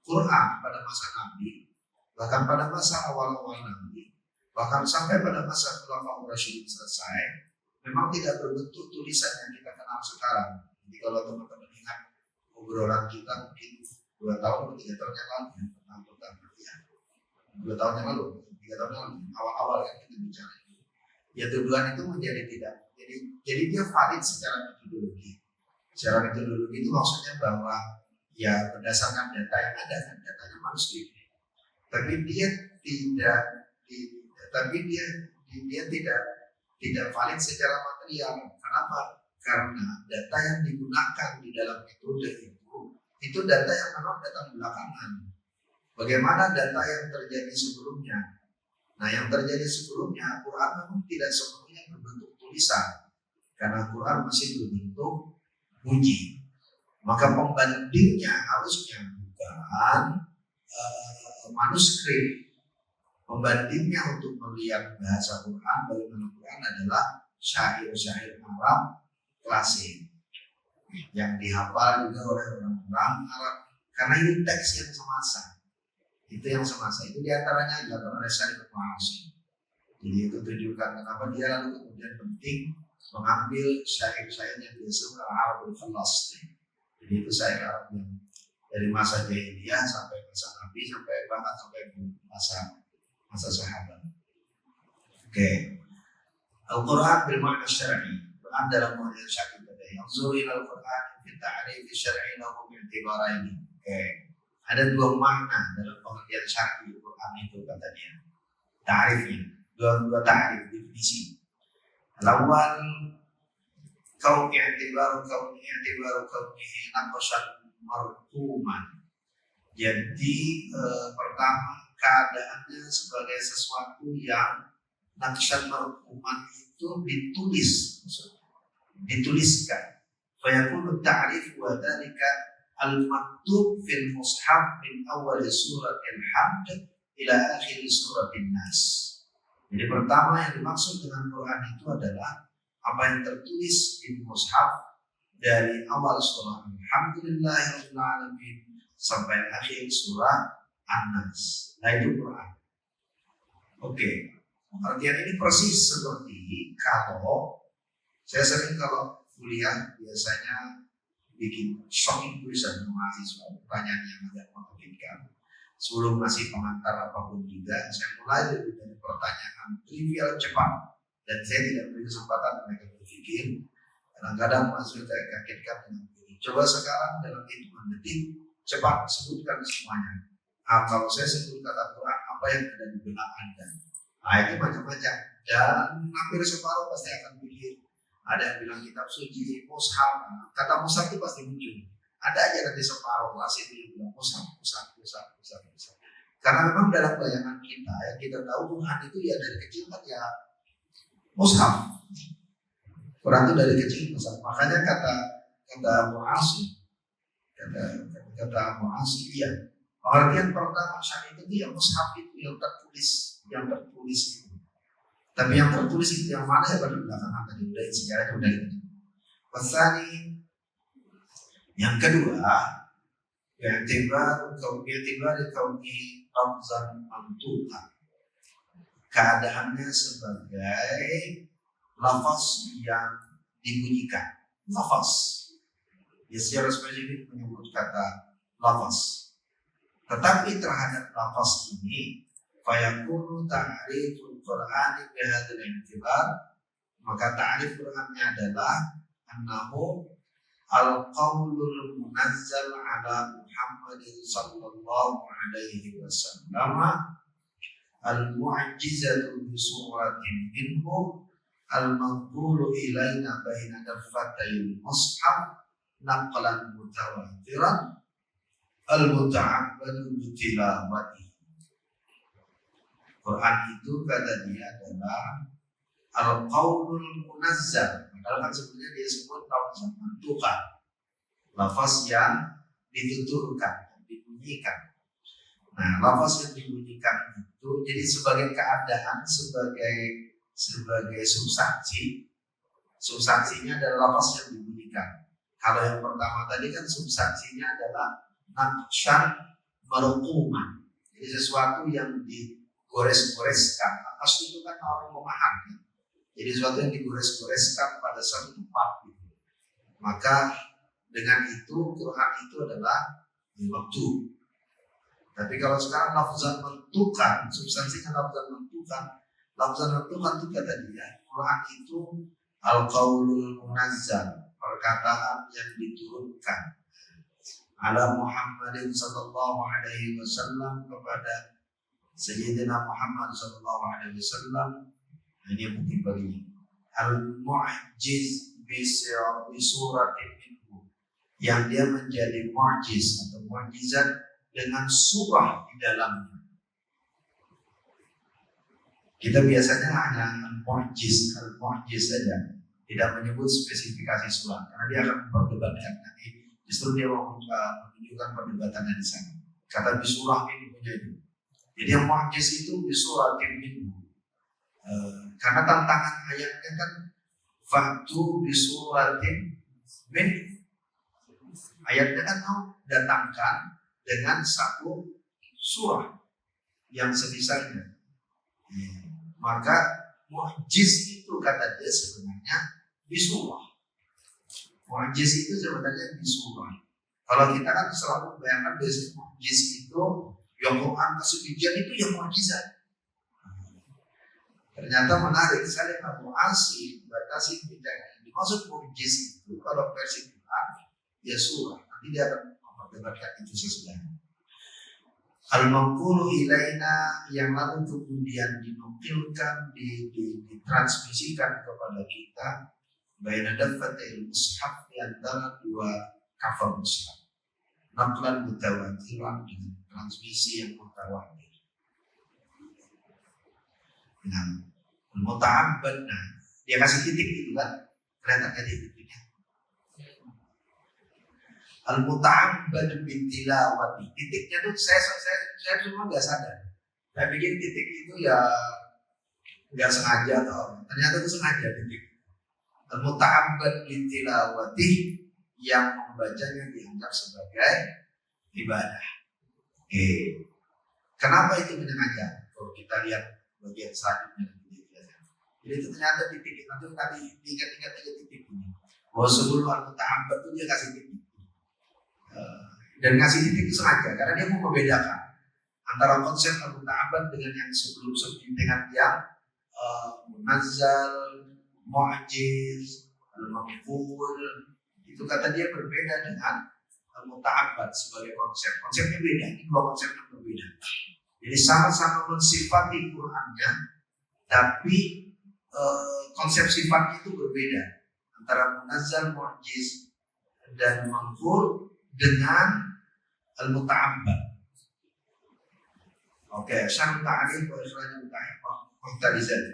Quran pada masa Nabi, bahkan pada masa awal-awal Nabi, Bahkan sampai pada masa Khulafaur Rasyidin selesai, memang tidak berbentuk tulisan yang kita kenal sekarang. Jadi kalau teman-teman ingat obrolan kita mungkin 2 tahun atau 3 tahun yang lalu ya, tentang program ya. 2 tahun yang lalu, 3 tahun yang lalu, awal-awal yang kita bicara itu. Ya tuduhan itu menjadi tidak. Jadi dia valid secara metodologi. Secara metodologi itu maksudnya bahwa ya berdasarkan data yang ada, kan datanya manuskrip. Tapi dia tidak tidak valid secara material. Kenapa? Karena data yang digunakan di dalam metode itu data yang memang datang belakangan. Bagaimana data yang terjadi sebelumnya? Nah, yang terjadi sebelumnya, Quran memang tidak sepenuhnya berbentuk tulisan, karena Quran masih berbentuk bunyi. Maka pembandingnya harusnya bukan manuskrip. Pembandingnya untuk melihat bahasa Quran, bagaimana Quran adalah syair-syair Arab klasik yang dihafal juga oleh orang-orang Arab, karena ini teks yang semasa. Itu yang semasa, itu diantaranya dilakukan oleh Syarif al-Ma'asi. Jadi itu tunjukkan kenapa dia lalu kemudian penting mengambil syair-syair yang disebut Arabul Khalas. Jadi itu syair Arab yang dari masa jahiliyah sampai masa Nabi, bahkan sampai masa sahabat. Oke. Al-Quran bil makna syar'i. Quran dalam makna syar'i tadi. Yanzuru ila al-Quran fi ta'rif syar'i lahu bi i'tibaraini. Oke. Ada 2 makna dalam pengertian syar'i Quran itu kata dia. Ta'rifnya. Dua ta'rif, definisi. Al-awwal i'tibaru kaunihi naqshan marquman. Jadi pertama keadaannya sebagai sesuatu yang naqshan marquman itu dituliskan. Fa yakunu ta'rif wa dzalika al-maktub fil mushaf min awal suratil hamd ila akhir suratin nas. Jadi pertama yang dimaksud dengan Quran itu adalah apa yang tertulis di mushaf dari awal surah Alhamdulillahirabbil alamin sampai akhir surah An-Nas. Nah itu Quran. Oke. Pengertian ini persis seperti kalau saya sering kalau kuliah biasanya bikin shocking tulisan mahasiswa, pertanyaan yang agak mengagetkan. Sebelum ngasih pengantar apapun juga, saya mulai dari pertanyaan trivial cepat, dan saya tidak beri kesempatan mereka berpikir. Kadang-kadang mahasiswa saya kagetkan dengan begini. Coba sekarang dalam hitungan detik cepat sebutkan semuanya. Kalau saya sebut kata Quran, apa yang ada di benak Anda? Nah itu macam-macam, dan hampir separuh pasti akan pikir. Ada yang bilang kitab suci, mushaf. Kata mushaf itu pasti muncul. Ada aja nanti separuh kelas itu yang bilang mushaf. Karena memang dalam bayangan kita, yang kita tahu Quran itu ya dari kecil kan ya mushaf. Quran itu dari kecil mushaf. Makanya kata Mu'asy, kata Mu'asy iya. Pengertian pertama syar'i itu yang mushaf itu yang tertulis itu. Tapi yang tertulis itu yang mana ya pada belakangan tadi udah sejarahnya udah itu. Pasani yang kedua, i'tibar kauni ramzan mantuqan. Keadaannya sebagai lafaz yang dibunyikan. Lafaz. Ya secara spesifik menyebut kata lafaz. Tetapi terhadap lafaz ini fayakunu ta'riful Qur'ani bihadzal i'tibar, maka ta'rif Qur'annya adalah annahu al-qaulul munazzal ala Muhammadin sallallahu alaihi wasallam al-mu'jizatu bi suratin minhu al-manqulu ilaina baina daffatayil mushaf naqlan mutawatiran al-muta'abbadu bi tilawati. Quran itu kata dia adalah al-qaulul munazzal. Padahal kan sebenarnya dia sebut lafaz mantuqan, lafaz yang dituturkan, dibunyikan. Nah, lafaz yang dibunyikan itu jadi sebagai keadaan, sebagai substansi. Substansinya adalah lafaz yang dibunyikan. Kalau yang pertama tadi kan substansinya adalah naqshan marquman. Jadi sesuatu yang digores-goreskan. Atas itu kan orang memahami. Jadi sesuatu yang digores-goreskan pada satu tempat. Maka dengan itu Quran itu adalah waktu. Tapi kalau sekarang lafzan menentukan, substansinya lafzan menentukan. Lafzan menentukan itu kata dia, Quran itu al-qaulul munazzal, perkataan yang diturunkan ala Muhammadin sallallahu alaihi wasallam kepada Sayyidina Muhammad sallallahu alaihi wasallam. Ini mungkin baginya al-mu'jiz bi suratin minhu, yang dia menjadi mu'jiz atau mu'jizat dengan surah di dalamnya. Kita biasanya hanya al-mu'jiz saja, tidak menyebut spesifikasi surah, karena dia akan memperdebatkan. Nanti justru dia mau menunjukkan perdebatannya di sana. Kata bisurah ini punya itu. Jadi yang mu'jiz itu bisurah minhu. Karena tantangan ayatnya kan faktu bisuratin min, ayatnya kan mau datangkan dengan satu surah yang semisalnya. Maka mu'jiz itu kata dia sebenarnya bisurah. Mu'jiz itu sebenarnya bisurah. Kalau kita kan selalu membayangkan biasanya mu'jiz itu yang Quran kasih ujian itu yang mu'jizat. Ternyata menarik sekali Abu Asim batasi tidak. Dimaksud mu'jiz itu kalau versi Quran ya surah. Nanti dia akan memperdebatkan itu sesudahnya. Al-maqulu ilaina, yang lalu kemudian dinukilkan, ditransmisikan kepada kita baina daffatil mushaf, di antara dua cover mushaf, naqlan mutawatiran, dengan transmisi yang mutawatir. Nah, muta'abbad, nah dia kasih titik itu kan, kelihatannya titiknya. Al-muta'abbad bitilawati, titiknya tuh saya cuma nggak sadar. Saya pikir titik itu ya nggak sengaja, atau ternyata itu sengaja titik. Al-muta'abbad bitilawati, yang membacanya dianggap sebagai ibadah. Oke. Kenapa itu sengaja? Kalau kita lihat bagian selanjutnya, jadi itu ternyata titik itu tadi tiga titik ini. Bahwa sebelum al-muta'abbad itu dia kasih titik. Dan ngasih titik itu sengaja karena dia mau membedakan antara konsep al-muta'abbad dengan yang sebelum-sebelum, dengan yang munazzal, mu'jiz, al-maqbul. Itu kata dia berbeda dengan al-muta'abbad sebagai konsep. Konsepnya beda, ini dua konsep yang berbeda. Jadi sama-sama mensifati Qur'annya, tapi konsep sifatnya itu berbeda antara munazzal, mu'jiz dan maqbul dengan al-muta'abbad. Oke, syarh ta'rif wa ikhraj muhtalizat.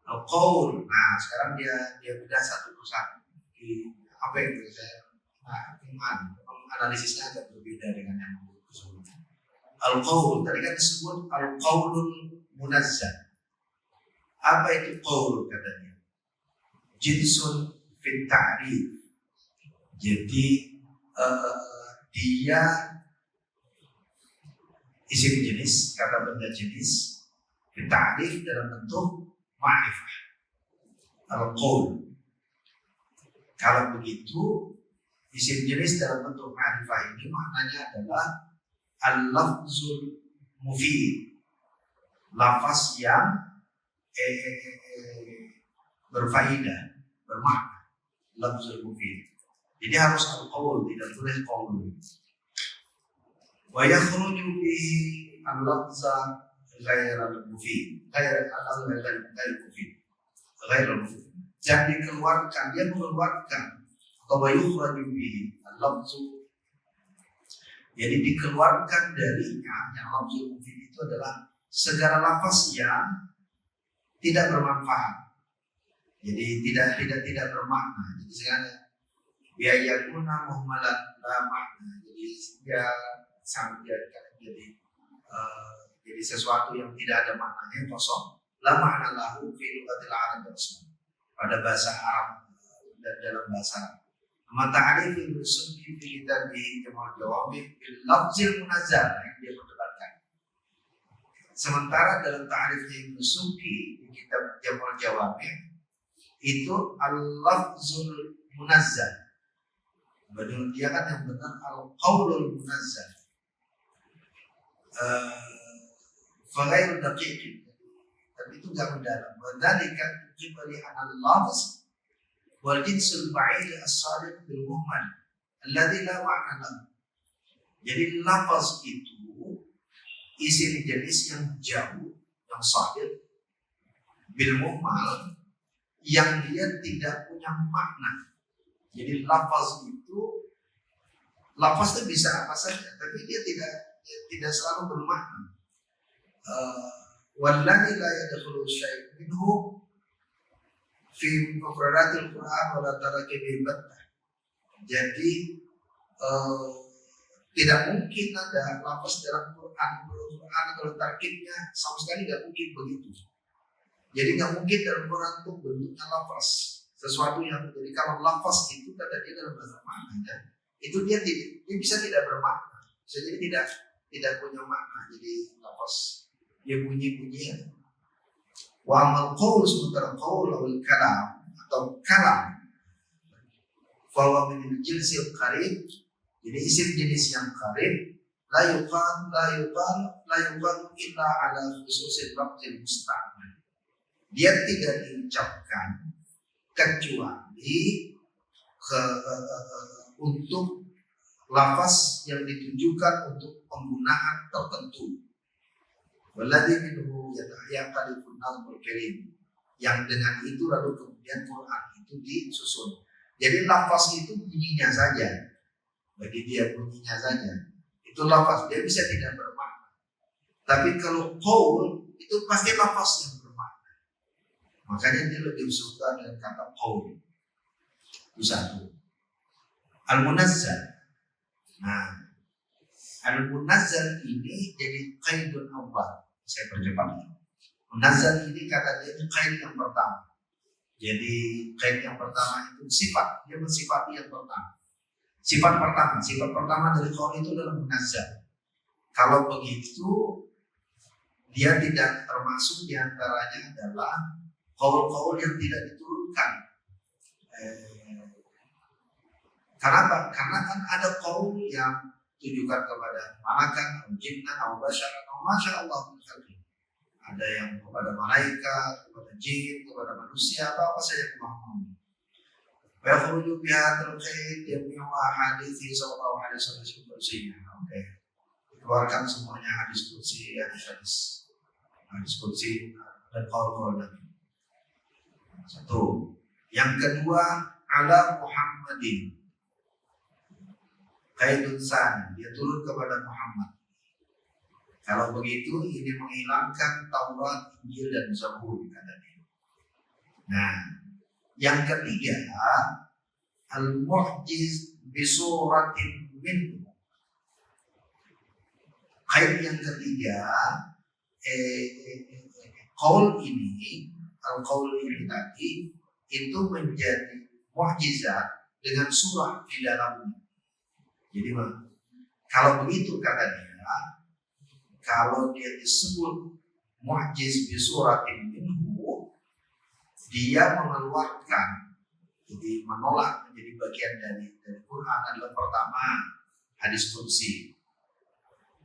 Al-qaul. Nah, sekarang dia bedah satu persatu. Apa yang saya analisisnya agak berbeda dengan yang sebelumnya. Al-qaul tadi kan disebut al-qaulul munazzal. Apa itu qaul katanya? Jinsun fit ta'rif. Jadi dia isim jenis, kata benda jenis, ta'rif dalam bentuk ma'rifah, al-qaul. Kalau begitu, isim jenis dalam bentuk ma'rifah ini maknanya adalah al-lafzul mufid, lafaz yang berfaedah, bermakna, lafzul mufid. Jadi harus al-qaul, tidak boleh qaul. Wa yakhruju bihi al-lafza ghairal mufid, ghairal mufid. Dan dikeluarkan, dia mengeluarkan, atau wa yukhraju bihi al-lafzu. Jadi dikeluarkan darinya, yang lafzul mufid itu adalah segala lafaz yang tidak bermanfaat. Jadi tidak bermakna. Jadi segala biaya guna muhmalat la makna, jadi dia sangat jadi sesuatu yang tidak ada maknanya, kosong. La makna lahu fi lughatil Arab pada bahasa Arab dan dalam bahasa Arab. Mata'arif al-sunni fi kitabih Jamal Jawami bil lafzil munazzal, yang dia perdebatkan. Sementara dalam ta'rifnya Ibnu Subki di kitab Jamul Jawami itu al-lafzul munazzal. Menurut dia kan yang benar al-qaulul munazzal. Faghairul daqiq. Tapi itu gak mendalam. Wadzalika qibali al-lafz wal jinsul ba'id as-sadiq bil muhmal alladhi la ma'na lahu. Jadi lafaz itu isim jenis yang jauh, yang sadiq bil muhmal, yang dia tidak punya makna. Jadi lafaz itu bisa apa saja, tapi dia tidak selalu bermakna. Walladzi la yadkhulu syai' minhu fi mufradatil Qur'an wa la tarakibi battah. Jadi tidak mungkin ada lafaz dalam Quran kalau tarkibnya sama sekali tidak mungkin begitu. Jadi nggak mungkin dalam Quran itu bentuknya lafaz sesuatu yang, jadi kalau lafaz itu kata dia dalam bahasa maknanya itu dia bisa tidak bermakna, bisa jadi tidak punya makna. Jadi lafaz dia bunyi-bunyian. Wa amal qaul, sementara qaul atau kalam fa huwa min jinsil qarib. Jadi isim jenis yang qarib la yuqal illa ala khususil lafzil musta'mal. Dia tidak diucapkan kecuali untuk lafaz yang ditujukan untuk penggunaan tertentu. Walladzi minhu yata'aqqalul nazmul karim. Yang dengan itu lalu kemudian Quran itu disusun. Jadi lafaz itu bunyinya saja. Bagi dia bunyinya saja itu lafaz, dia bisa tidak bermakna. Tapi kalau qaul itu pasti lafaz yang bermakna. Makanya dia lebih suka dengan kata qaul. Itu satu. Al-munazzal. Nah, al-munazzal ini jadi qaidun awal. Saya percepat. Munazzal ini kata dia qaid yang pertama. Jadi qaid yang pertama itu sifat, dia mensifati yang pertama. Sifat pertama dari qaul itu adalah munazzal. Kalau begitu dia tidak termasuk diantaranya adalah qaul-qaul yang tidak diturunkan. Kenapa? Karena kan ada qaul yang ditujukan kepada malaikat, atau jinnan, atau bashar, atau masya Allah. Ada yang kepada malaikat, kepada jin, kepada manusia, apa saja yang mau. Wakhruju bihadzal qaid jami'u ahadithi sallallahu alaihi wasallam kursinya. Oke. Keluarkan semuanya hadis kursi, hadis kursi dan qaul-qaul Nabi. Satu. Yang kedua, ala Muhammadin. Qaidun tsani, dia turun kepada Muhammad. Kalau begitu ini menghilangkan Taurat, Injil dan Zabur katanya. Nah, yang ketiga, al-mu'jiz bisuratin minhu. Qaid yang ketiga, qaul ini tadi itu menjadi mu'jizat dengan surah di dalamnya. Jadi kalau begitu kata dia, kalau dia disebut mu'jiz bisuratin minhu, dia mengeluarkan, jadi menolak menjadi bagian dari Quran adalah pertama hadis qudsi.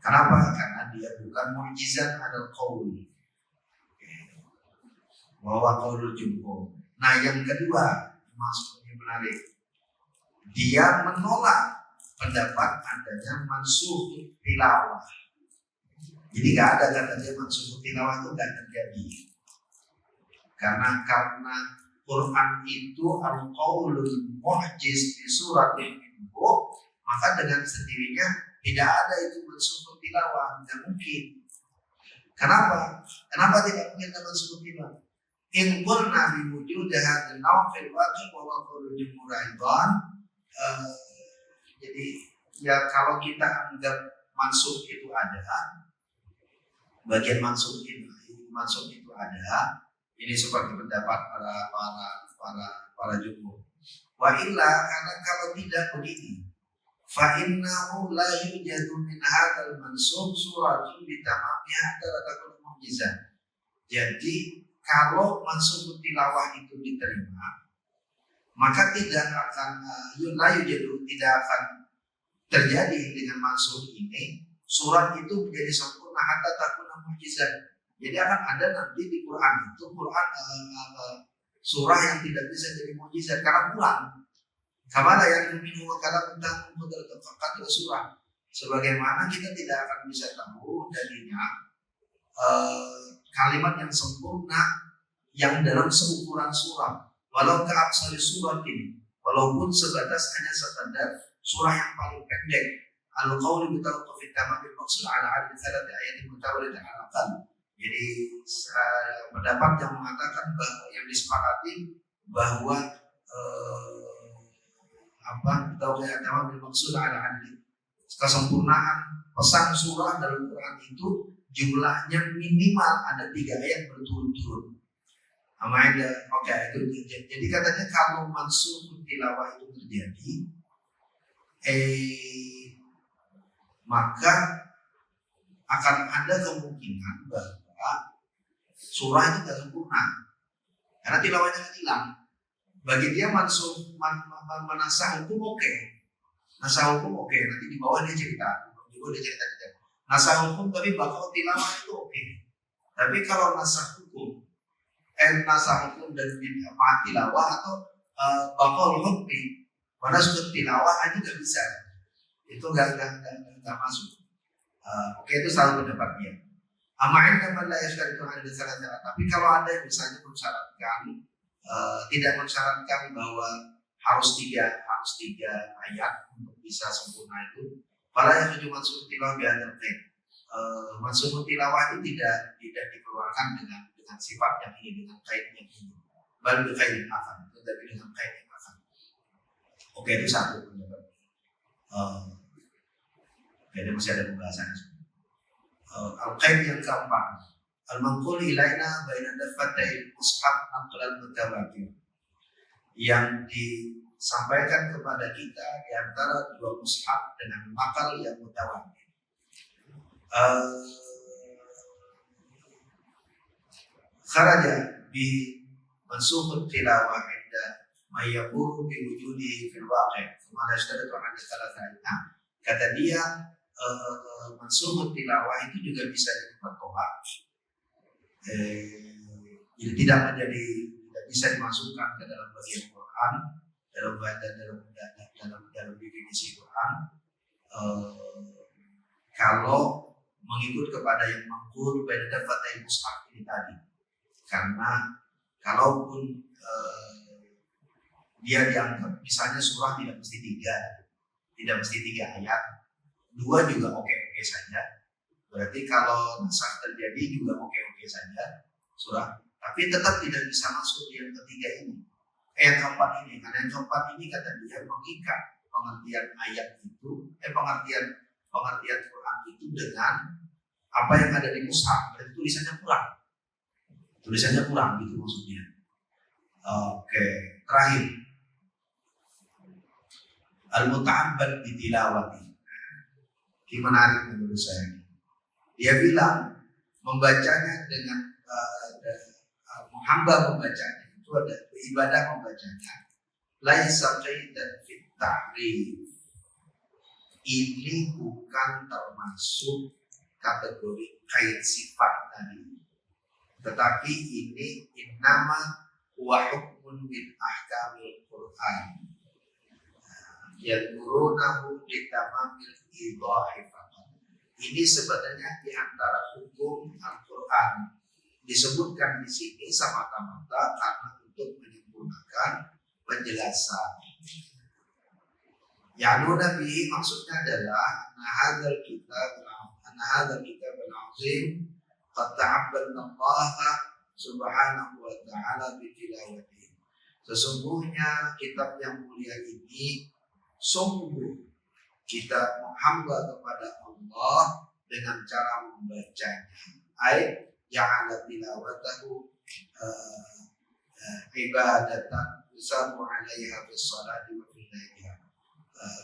Kenapa? Karena dia bukan mu'jizat, adalah qaul. Bahwa qaulul jumhur. Nah, yang kedua, maksudnya menarik. Dia menolak pendapat adanya mansukh tilawah. Jadi nggak ada katanya mansukh tilawah itu nggak terjadi. Karena Quran itu al-qaulul mu'jiz di surat Al-Anbiya, maka dengan sendirinya tidak ada itu mansukh tilawah, tidak mungkin. Kenapa? Kenapa tidak mungkin ada mansukh tilawah? In qulna bi wujud hadzal naw' fil waqi' wa huwa qaulul jumhur aidan. Jadi ya kalau kita anggap mansukh itu ada, bagian mansukh itu ada. Ini seperti pendapat para jumhur. Wa illa, karena kalau tidak begini, fa innahu la yujadu min hadzal mansukh suratun bi tamamiha hatta takun mukjizat. Jadi kalau mansukh tilawah itu diterima, maka tidak akan tidak akan terjadi dengan mansukh ini surat itu menjadi sempurna hatta takuna mukjizat. Jadi akan ada nanti di Quran itu surah yang tidak bisa jadi mukjizat karena kurang. Kamala yang minhu wa kalam tentang mudrakat surah. Sebagaimana kita tidak akan bisa tahu jadinya kalimat yang sempurna yang dalam seukuran surah. Walau keabsari surat ini, walaupun sebatas hanya sekadar surah yang paling pendek. Al-qawli bitawqafit tamamil maksud ala adli salati ayatin mutawalid al-aqal. Jadi pendapat yang mengatakan bahwa yang disepakati bahwa bitawqafit tamamil maksud ala adli, kesempurnaan pesan surah dalam Quran itu jumlahnya minimal ada 3 ayat berturut-turut. Jadi katanya kalau mansukh tilawah itu terjadi, maka akan ada kemungkinan bahwa surah itu tidak sempurna karena tilawahnya hilang. Bagi dia mansukh menasah hukum oke. Nasah hukum oke, nanti di bawah dia cerita. Nasah hukum tapi bakal tilawah itu oke. Tapi kalau nasah hukum dan tilawah atau bakal hukmi, mana sudah tilawah itu nggak bisa. Itu nggak masuk. Oke, itu salah pendapat dia. Amain dapat lah itu ada syarat-syarat. Tapi kalau ada yang misalnya mensyaratkan, tidak mensyaratkan bahwa harus tiga ayat untuk bisa sempurna itu, pada yang cuma mansukh tilawah biar terkait. Mansukh tilawah itu tidak dikeluarkan dengan sifat yang ini, dengan kait yang ini. Baru kain akan, tetapi dengan kait yang akan. Oke, itu satu pendapat. Jadi masih ada pembahasan. Al-qaid yang keempat, al-manqul ilaina baina dafatai mushaf naqlan mutawatir, yang disampaikan kepada kita di antara dua mushaf dengan nakal yang mutawatir. Kharaja bi mansukh tilawah inda mayyaburu bi wujudi fil waqi' kama yashtaritu 'ala salasa. Kata dia mansukh tilawah itu juga bisa ditolak. Jadi tidak bisa dimasukkan ke dalam bagian Quran, dalam definisi Quran, kalau mengikut kepada yang mangkul pada dafatai mushaf ini tadi. Karena kalaupun dia dianggap misalnya surah tidak mesti 3 ayat, 2 juga oke saja. Berarti kalau nasakh terjadi juga oke saja surah, tapi tetap tidak bisa masuk di yang ketiga ini, yang keempat ini. Karena yang keempat ini kata dia mengikat pengertian ayat itu, pengertian Quran itu dengan apa yang ada di mushaf. Berarti tulisannya kurang gitu maksudnya. Oke, terakhir al-muta'abbad bi tilawati. Ini menarik menurut saya. Dia bilang membacanya dengan hamba membacanya itu ada ibadah membacanya. Laisa qaidan fit tahrif. Ini bukan termasuk kategori kait sifat tadi. Tetapi ini innama wa hukmun min ahkamil Quran. Yadmurunahu litamamil idahi faqat. Ini sebenarnya di antara hukum Al-Quran. Disebutkan di sini semata-mata karena untuk menyempurnakan penjelasan. Ya'nuna bihi maksudnya adalah anna hadzal kitab al-azim qad ta'abbadna Allah subhanahu wa ta'ala bi tilawatihi. Sesungguhnya kitab yang mulia ini sungguh kita menghamba kepada Allah dengan cara membacanya. Ayat ja'ala tilawatahu ibadatan yusabu 'alaiha bis salati wa fil lailiha.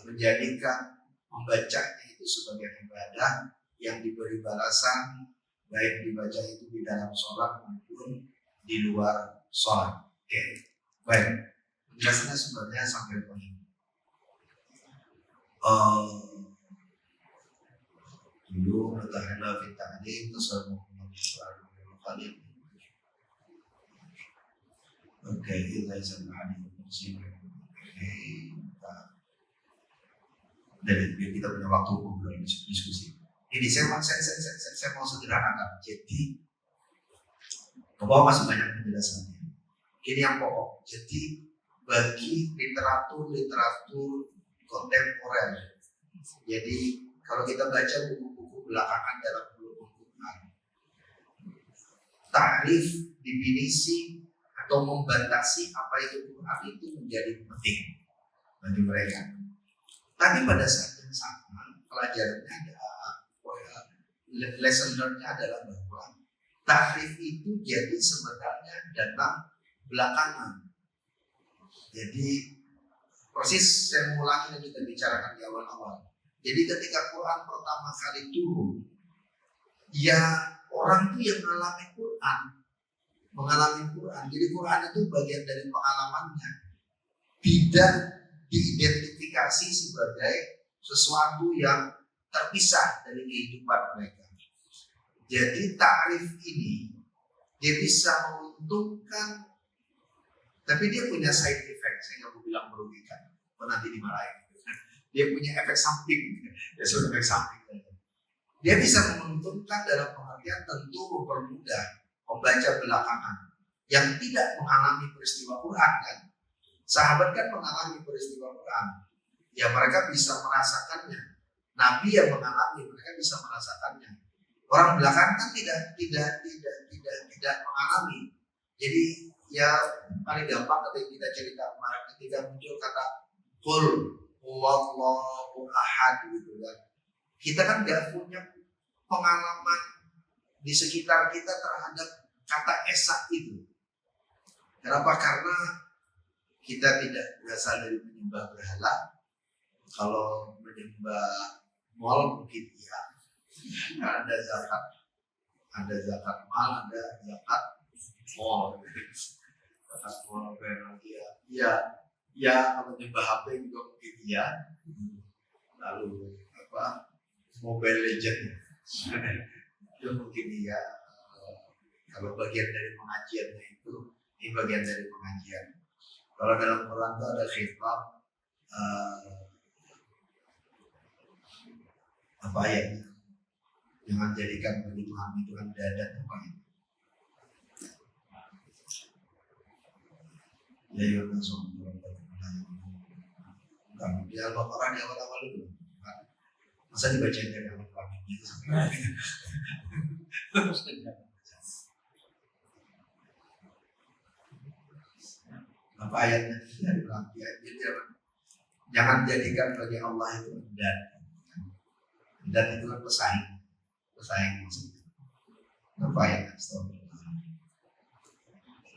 Menjadikan membacanya itu sebagai ibadah yang diberi balasan baik dibaca itu di dalam sholat maupun di luar sholat. Oke, baik. Penjelasannya sebenarnya sampai poin. Dulu bertahanlah fita'lim tasawwufun khalid. Oke, itu saya dan biar kita punya waktu ngobrol diskusi. Ini saya mau sederhanakan. Jadi ke bawah masih banyak penjelasannya. Ini yang pokok. Jadi bagi literatur kontemporer. Jadi kalau kita baca buku-buku belakangan dalam ulumul Quran, takrif, definisi atau membatasi apa itu Quran itu menjadi penting bagi mereka. Tapi pada saat yang sama pelajarannya adalah lesson learn-nya adalah bahwa takrif itu jadi sebenarnya datang belakangan. Jadi persis saya mengulangi yang kita bicarakan di awal-awal. Jadi ketika Quran pertama kali turun, ya orang itu yang mengalami Quran. Jadi Quran itu bagian dari pengalamannya, tidak diidentifikasi sebagai sesuatu yang terpisah dari kehidupan mereka. Jadi takrif ini dia bisa menguntungkan, tapi dia punya side effect. Saya nggak mau bilang merugikan, nanti dimarahin. Dia punya efek samping, ya sudah efek samping. Dia bisa menguntungkan dalam pengertian tentu mempermudah membaca belakangan yang tidak mengalami peristiwa Quran kan. Sahabat kan mengalami peristiwa Quran, ya mereka bisa merasakannya. Nabi yang mengalami, mereka bisa merasakannya. Orang belakang kan tidak mengalami. Jadi ya paling gampang ketika kita cerita kemarin ketika muncul kata Qul huwallahu ahad gitu kan. Kita kan nggak punya pengalaman di sekitar kita terhadap kata esa itu. Kenapa? Karena kita tidak berasal dari menyembah berhala. Kalau menyembah mal mungkin iya. Ada zakat mal, ada zakat mal. Zakat mal berarti ya kalau menyembah HP juga mungkin iya. Lalu Mobile Legend itu mungkin iya. Kalau bagian dari pengajiannya itu, ini bagian dari pengajian. Kalau dalam Quran itu ada khitab apa ayatnya? Jangan jadikan bagi Tuhan dadat apa itu? Ya yaudah sombong. Kamu di Al-Baqarah di awal-awal itu, masa dibacain dari awal gitu sampai apa ayatnya? Jangan jadikan bagi Allah itu dan itu kan pesaing maksudnya. Apa ayatnya?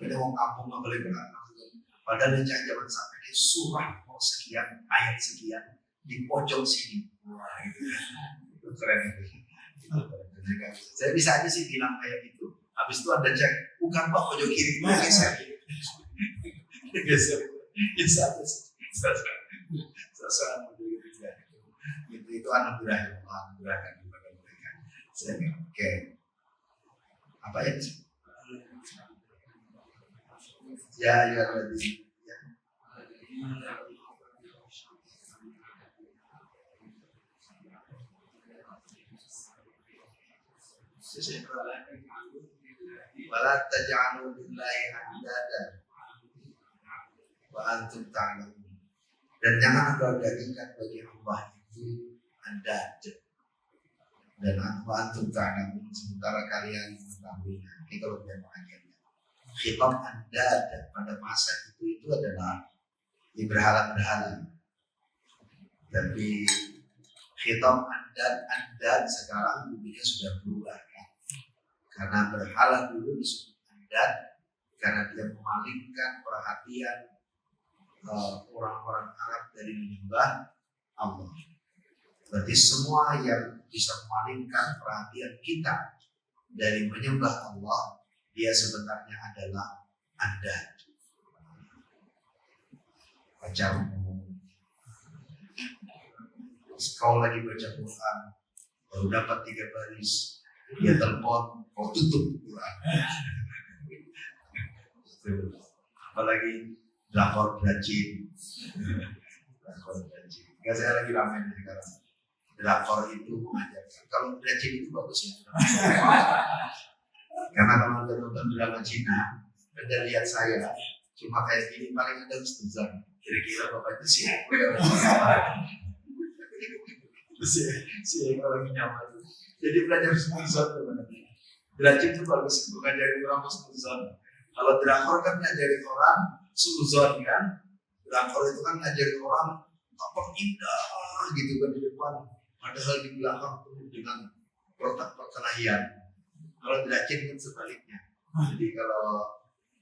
Beda orang kampung nggak boleh berangkat. Padahal di zaman sampai di surah sekian, ayat sekian di pojok sini. Wah itu keren itu. Saya bisa aja sih bilang kayak gitu. Habis itu Anda cek, bukan Pak pojok kiri, geser. Geser. Itu anugerah yang Allah anugerahkan kepada mereka. Saya bilang, oke. Apa ya? Ya lebih. Wala taj'alu billahi andadan wa antum ta'lamun. Dan jangan engkau jadikan bagi Allah itu andad dan wa antum ta'lamun sementara kalian mengetahuinya. Ini kalau dia mengajarnya. Khitab andad pada masa itu adalah berhala-berhala. Tapi khitab andad sekarang dunia sudah berubah kan? Karena berhala dulu disebut andad karena dia memalingkan perhatian orang-orang Arab dari menyembah Allah. Berarti semua yang bisa memalingkan perhatian kita dari menyembah Allah, dia sebenarnya adalah Anda, pacarmu. Kau lagi baca Quran, baru dapat 3 baris, dia telepon, kau tutup Quran. Apalagi drakor Brajin. Enggak, saya lagi ramai sekarang. Drakor itu mengajarkan. Kalau Brajin itu bagus ya. Karena kalau Anda nonton drama Cina, Anda lihat saya cuma kayak gini, paling Anda harus tuzan. Kira-kira Bapak itu siapa? Si orang nyaman. Jadi belajar suzon teman-teman. Brajin itu bagus untuk ngajarin orang suzon. Kalau drakor kan ngajarin orang suzon kan. Drakor itu kan ngajarin orang apa indah gitu kan di depan. Padahal di belakang penuh dengan perkelahian. Kalau Brajin kan sebaliknya. Jadi kalau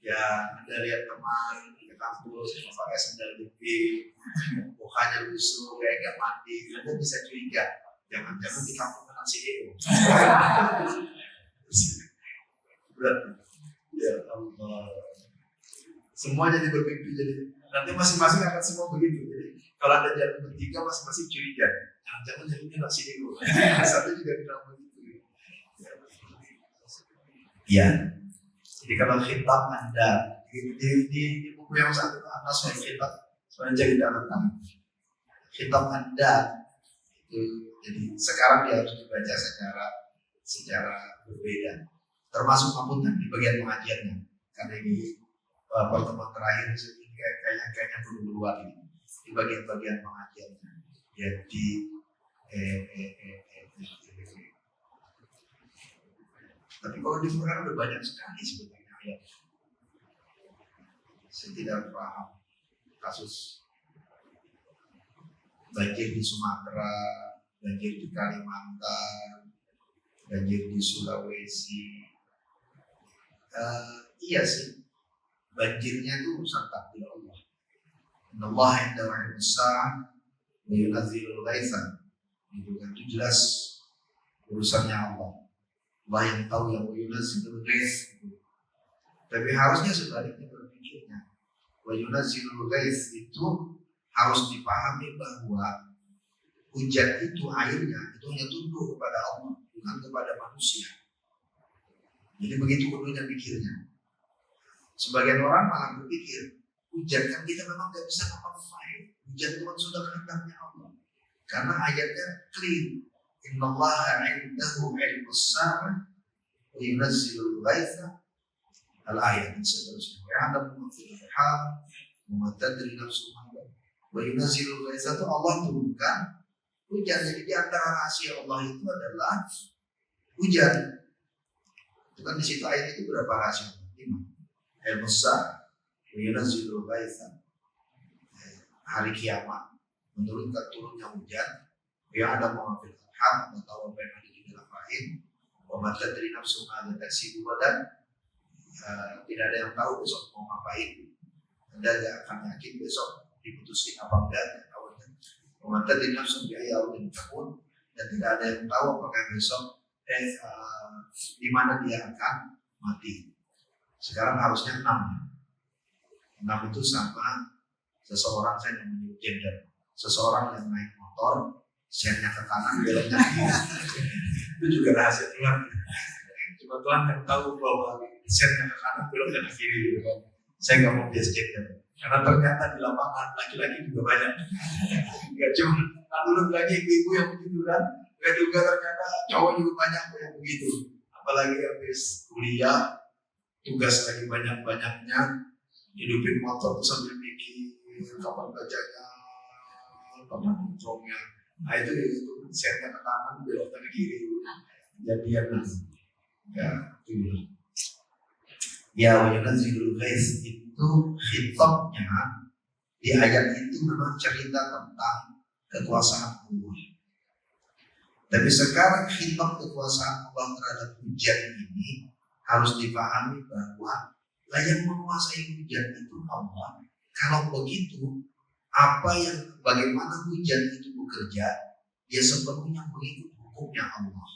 ya Anda lihat teman ke kampus pakai sandal jepit, mukanya lusuh kayak gak mandi, Anda bisa curiga. Jangan-jangan di kampung anak CEO. Berat. Ya Allah. Semua jadi bermimpi, jadi nanti masing-masing akan semua begitu. Jadi kalau ada jalan bertiga masing-masing curiga. Jangan-jangan jadinya anak CEO. Satu juga bilang begitu. Ya. Jadi kalau khitab Anda di buku yang satu atas soal khitab sebenarnya cerita tentang khitab Anda itu. Jadi sekarang dia harus dibaca secara berbeda, termasuk apunten di bagian pengajiannya. Karena ini pertemuan terakhir ini kayaknya dulu ini di bagian pengajiannya. Jadi tapi kalau di Quran udah banyak sekali sebetulnya ayat. Saya tidak paham kasus banjir di Sumatera, banjir di Kalimantan, banjir di Sulawesi. Iya sih, banjirnya itu urusan takdir Allah. Innallaha indahu ilmus sa'ah wa yunazzilul ghaitsa. Itu jelas urusannya Allah. Allah yang tahu yang yunazzilul ghaits. Tapi harusnya sebaliknya berpikirnya. Wa yunazzilul ghaits itu harus dipahami bahwa hujan itu airnya itu hanya tunduk kepada Allah, bukan kepada manusia. Jadi begitu bodohnya pikirnya. Sebagian orang malah berpikir hujan kan kita memang tidak bisa ngapa-ngapain. Hujan itu kan sudah kehendaknya Allah. Karena ayatnya clear. Innallaha 'indahu 'ilmus sa'ah wa yunazzilul ghaitsa. Al-ayat dan seterusnya. Ya'lamu ma fil arham wa ma tadri nafsun ma wa yunazzilul ghaitsa itu Allah turunkan hujan. Jadi di antara rahasia Allah itu adalah hujan. Itu kan di situ ayat itu berapa rahasia? 5. Ilmus sa'ah wa yunazzilul ghaitsa. Hari kiamat menurunkan turunnya hujan. Ya ada ma fil arham, atau apa yang ada di dalam rahim. Wa ma tadri nafsun ma taksibu gadan. Tidak ada yang tahu besok mau ngapain. Anda tidak akan yakin besok diputusin apa enggak. Pemantat di nafsu biaya dan kabun, dan tidak ada yang tahu apakah besok di mana dia akan mati. Sekarang harusnya 6. 6 itu sama seseorang, saya yang menyebut gender, seseorang yang naik motor, sennya ke kanan, beloknya ke kiri. Itu juga rahasia Tuhan. Cuma Tuhan yang tahu bahwa sennya ke kanan, beloknya ke kiri. Gitu. Saya nggak mau bias gender. Karena ternyata di lapangan laki-laki juga banyak. Gak cuma menurut lagi ibu-ibu yang begitu kan. Gak juga ternyata cowok juga banyak yang begitu. Apalagi habis kuliah, tugas lagi banyak-banyaknya, hidupin motor tuh sambil mikir kapan bacanya, kapan nongkrongnya. Nah itu setnya ke kanan, beloknya ke kiri. Jadian ya itu. Ya yunazzilul ghaits itu khitabnya di ayat itu memang cerita tentang kekuasaan Allah. Tapi sekarang khitab kekuasaan Allah terhadap hujan ini harus dipahami bahwa yang menguasai hujan itu Allah. Kalau begitu, bagaimana hujan itu bekerja? Dia sepenuhnya mengikut hukumnya Allah.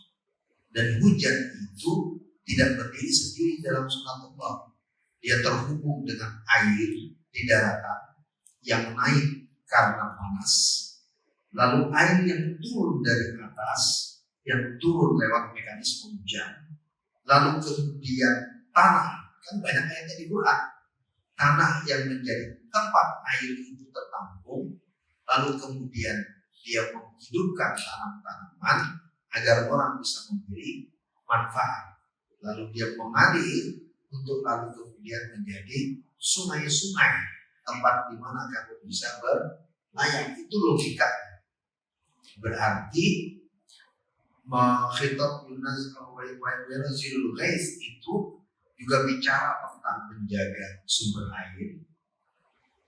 Dan hujan itu tidak berdiri sendiri dalam sunatullah. Dia terhubung dengan air di daratan yang naik karena panas, lalu air yang turun dari atas, yang turun lewat mekanisme hujan, lalu kemudian tanah, kan banyak ayatnya di Quran, tanah yang menjadi tempat air itu tertampung, lalu kemudian dia menghidupkan tanam-tanaman agar orang bisa memberi manfaat, lalu dia mengalir untuk lalu kemudian menjadi sungai-sungai, tempat di mana kamu bisa berlayar. Itu logika. Berarti khitab yunazilul ghaiz itu juga bicara tentang menjaga sumber air,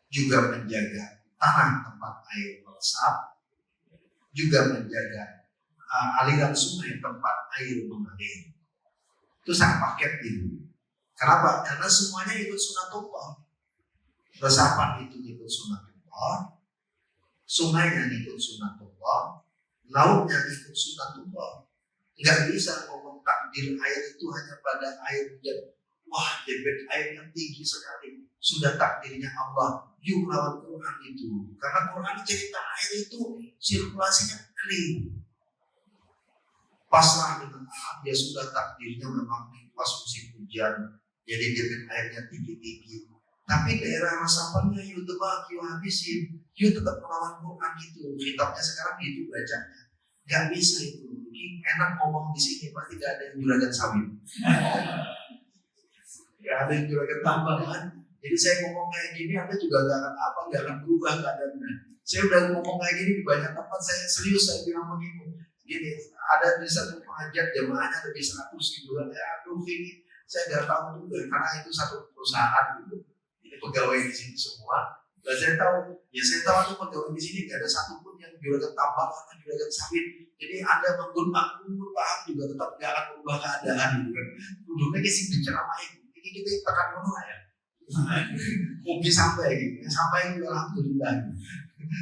juga menjaga tanah tempat air meresap, juga menjaga aliran sungai tempat air mengalir. Itu sangat paket itu. Kenapa? Karena semuanya ikut sunatullah. Resapan itu ikut sunatullah, sungainya ikut sunatullah, lautnya ikut sunatullah. Nggak bisa ngomong takdir air itu hanya pada air hujan. Wah, debit airnya tinggi sekali. Sudah takdirnya Allah. Yuk lawan Quran itu. Karena Quran cerita air itu sirkulasinya clean. Pasrah dengan Allah. Ya sudah takdirnya memang pas musim hujan. Jadi debit airnya tinggi-tinggi. Tapi daerah resapannya yuk tebak, yuk habisin. Yuk tetap melawan Quran itu. Kitabnya sekarang itu bacanya. Gak bisa itu. Enak ngomong di sini pasti gak ada yang juragan sawit. Gak ada yang juragan tambahan. Jadi saya ngomong kayak gini, Anda juga gak akan apa, gak akan berubah keadaannya. Saya udah ngomong kayak gini di banyak tempat, saya serius saya bilang begini. Gini, ada di satu pengajar jamaahnya lebih 100 gitu kan. Ya, aduh ini saya gak tahu juga karena itu satu perusahaan gitu. Ini pegawai di sini semua. Dan saya tahu ada pegawai di sini gak ada satupun yang juragan tambahan atau juragan sawit. Jadi Anda menggunakan paham juga tetap gak akan berubah keadaan gitu kan. Duduknya sih diceramain. Ini kita tekan menua ya. Mungkin sampai gitu. Sampai itu alhamdulillah.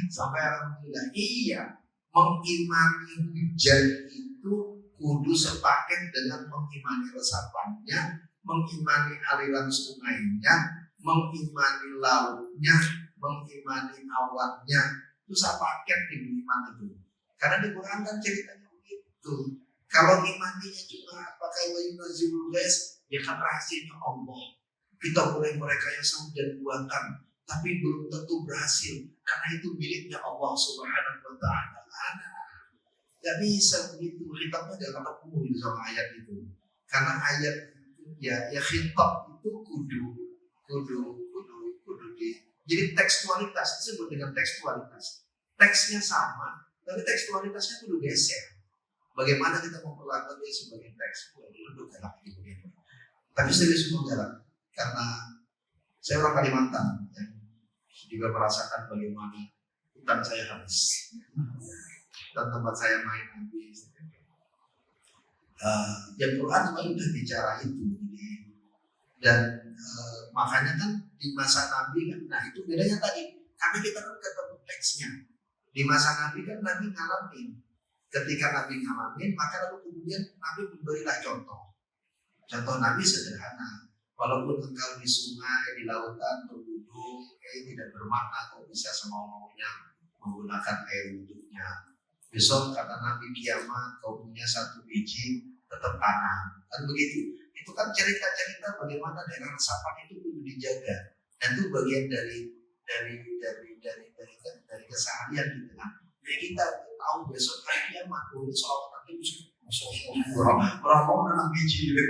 Sampai alhamdulillah. Iya. Mengimani hujan itu kudu sepaket dengan mengimani resapannya, mengimani aliran sungainya, mengimani lautnya, mengimani awannya. Itu sepaket di iman itu. Karena di Quran kan ceritanya begitu. Kalau imaninya cuma pakai yunazilul ghaiz, ya kan rahasianya Allah. Kita boleh merekayasa dan buatan, tapi belum tentu berhasil karena itu miliknya Allah Subhanahu wa Ta'ala. Gak bisa begitu. Khitabnya gak ketemu sama ayat itu. Karena ayat itu ya khitab itu kudu di. Jadi tekstualitas disebut dengan tekstualitas. Teksnya sama, tapi tekstualitasnya kudu geser. Bagaimana kita memperlakukan dia sebagai teks? Itu galak gitu. Tapi serius galak. Karena saya orang Kalimantan yang juga merasakan bagaimana hutan saya habis dan tempat saya main habis. Yang Quran sudah bicara itu, dan makanya kan di masa Nabi kan, nah itu bedanya tadi karena kita kan ketemu teksnya. Di masa Nabi kan Nabi ngalamin, ketika Nabi ngalamin maka lalu kemudian Nabi memberilah contoh. Contoh Nabi sederhana. Walaupun engkau di sungai, di lautan, berduduk, tidak bermakna kau bisa semau-maunya menggunakan air wudhunya. Besok kata Nabi kiamat kau punya satu biji tetap tanam. Kan begitu. Itu kan cerita-cerita bagaimana daerah resapan itu perlu dijaga. Dan itu bagian dari keseharian gitu kan. Jadi kita tahu besok hari kiamat itu soal nanti orang mau nanam biji gitu.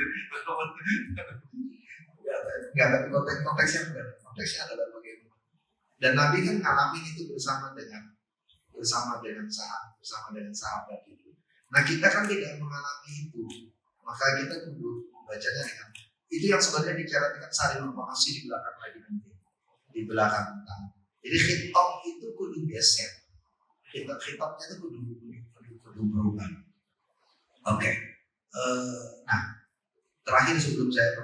Nggak ada konteksnya adalah bagaimana. Dan Nabi kan ngalamin itu bersama dengan sahabat itu. Nah kita kan tidak mengalami itu, maka kita perlu membacanya dengan itu yang sebenarnya diceritakan saling memahami di belakang lagi nanti di belakang tentang. Jadi khitab itu kudu geser, khitabnya itu kudu berubah. Oke. Nah terakhir sebelum saya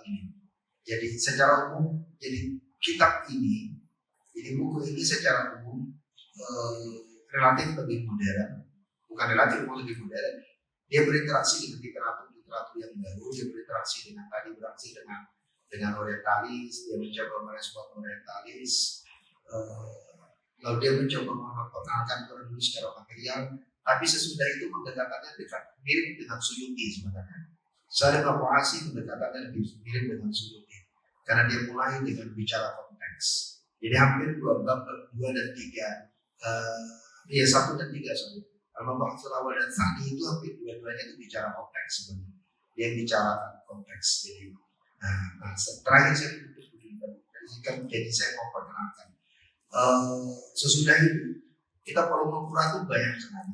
ini. Jadi secara umum, jadi kitab ini, jadi buku ini secara umum relatif lebih modern, bukan relatif lebih modern. Dia berinteraksi dengan literatur literatur yang baru, dia berinteraksi dengan orientalis, dia mencoba merespon orientalis, lalu dia mencoba memperkenalkan Quran dulu secara material, tapi sesudah itu pendekatannya mirip dengan Suyuti sebenarnya. Salim Al-Qur'asi pendekatannya lebih mirip dengan Suyuti, karena dia mulai dengan bicara konteks. Jadi hampir 2 bab 2 dan 3, 1 dan 3 sorry. Al-Mabah Awal dan Tsani itu hampir dua-duanya itu bicara konteks sebenarnya. Dia bicara konteks. Jadi, terakhir saya tutup jadi saya mau perkenalkan. Sesudah itu kita perlu mengukur itu banyak sekali.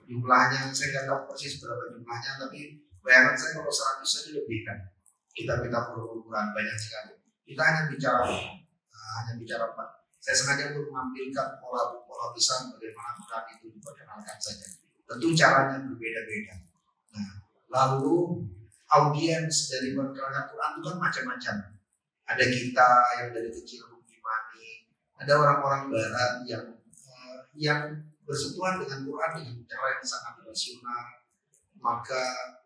Jumlahnya saya nggak tahu persis berapa jumlahnya, tapi bayangan saya kalau 100 saja lebih kan. Kita perlu ukuran banyak sekali. Kita hanya bicara 4. Saya sengaja untuk mengambilkan pola besar bagaimana Quran itu diperkenalkan saja. Tentu caranya berbeda-beda. Nah, lalu audiens dari perkenalkan Quran itu kan macam-macam. Ada kita yang dari kecil mengimani, ada orang-orang Barat yang bersentuhan dengan Quran dengan cara yang sangat rasional. Maka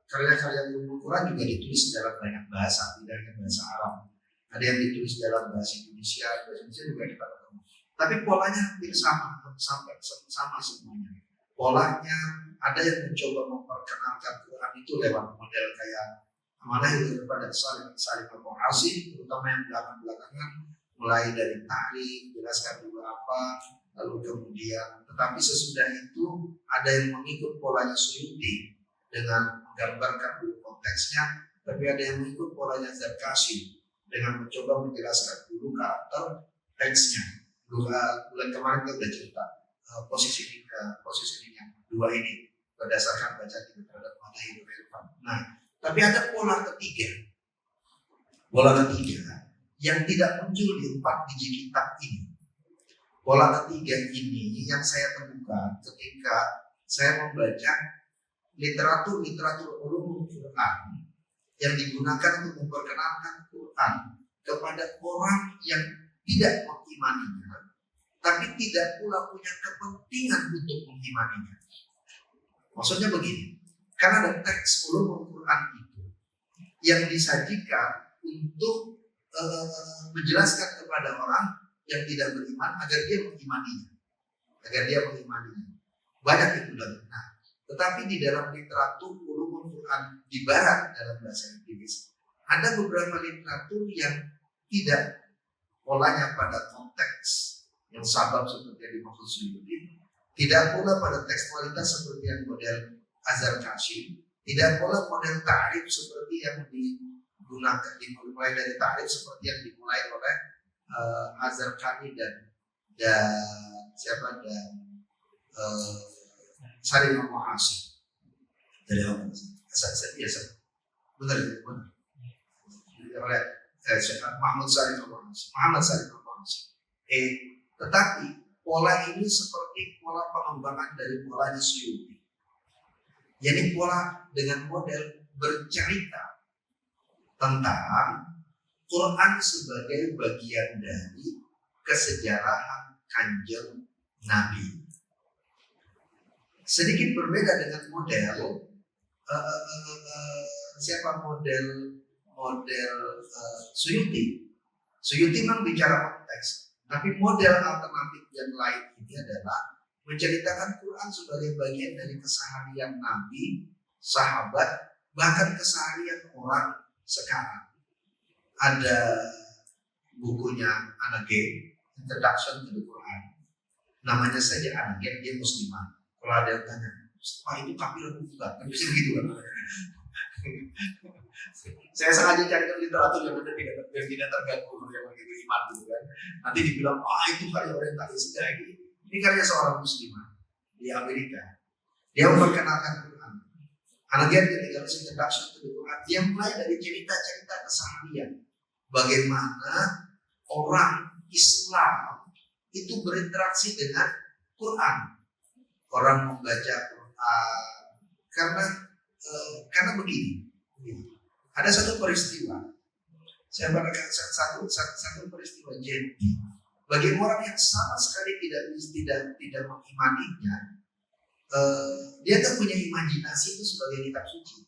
karya-karya ilmu Quran juga ditulis dalam banyak bahasa, tidak hanya bahasa Arab. Ada yang ditulis dalam bahasa Indonesia juga kita ketemu. Tapi polanya hampir sama semuanya. Polanya ada yang mencoba memperkenalkan Quran itu lewat model kayak Amanah itu kepada Salim Al-Qur'asi, terutama yang belakang-belakangan, mulai dari tahrif, jelaskan dulu apa, lalu kemudian, tetapi sesudah itu ada yang mengikut polanya Suyuti dengan menggambarkan dulu konteksnya, tapi ada yang mengikut polanya Zarkashi dengan mencoba menjelaskan dulu karakter teksnya. Bulan kemarin kita sudah cerita posisinya dua ini berdasarkan bacaan kita terhadap matahari relevan. Nah, tapi ada pola ketiga yang tidak muncul di 4 biji kitab ini. Pola ketiga ini yang saya temukan ketika saya membaca literatur ulumul Quran yang digunakan untuk memperkenalkan Quran kepada orang yang tidak mengimaninya, tapi tidak pula punya kepentingan untuk mengimaninya. Maksudnya begini, karena ada teks ulumul Quran itu yang disajikan untuk menjelaskan kepada orang yang tidak beriman agar dia mengimaninya. Banyak itu dalam. Nah, tetapi di dalam literatur ulumul Quran di barat dalam bahasa Inggris ada beberapa literatur yang tidak polanya pada konteks yang sabab seperti yang dimaksud Suyuti, tidak pula pada tekstualitas seperti yang model Az-Zarkashi, tidak pula model ta'rif seperti yang digunakan dimulai dari ta'rif seperti yang dimulai oleh Az-Zarkani dan Salim Al-Qur'asi dari biasa benar oleh Muhammad Salim Al-Qur'asi. Tetapi pola ini seperti pola pengembangan dari polanya Suyuti. Jadi pola dengan model bercerita tentang Quran sebagai bagian dari kesejarahan Kanjeng Nabi. Sedikit berbeda dengan model Suyuti. Suyuti memang bicara konteks, tapi model alternatif yang lain ini adalah menceritakan Quran sebagai bagian dari keseharian Nabi, sahabat, bahkan keseharian orang sekarang. Ada bukunya Anagem, Introduction to the Quran. Namanya saja Anagem, dia muslimah. Kalau ada yang tanya, Pak itu kafir atau bukan? Kan bisa begitu kan? Saya sengaja cari literatur yang tidak terganggu yang begitu iman gitu kan. Nanti dibilang, itu karya orientalis lagi. Ini karya seorang muslimah di Amerika. Dia memperkenalkan Quran. Anagem ketika Introduction to the Quran, dia mulai dari cerita-cerita keseharian. Bagaimana orang Islam itu berinteraksi dengan Quran. Orang membaca Quran karena begini. Ada satu peristiwa. Saya bacakan satu peristiwa jadi bagi orang yang sama sekali tidak mengimaninya, dia tak punya imajinasi itu sebagai kitab suci.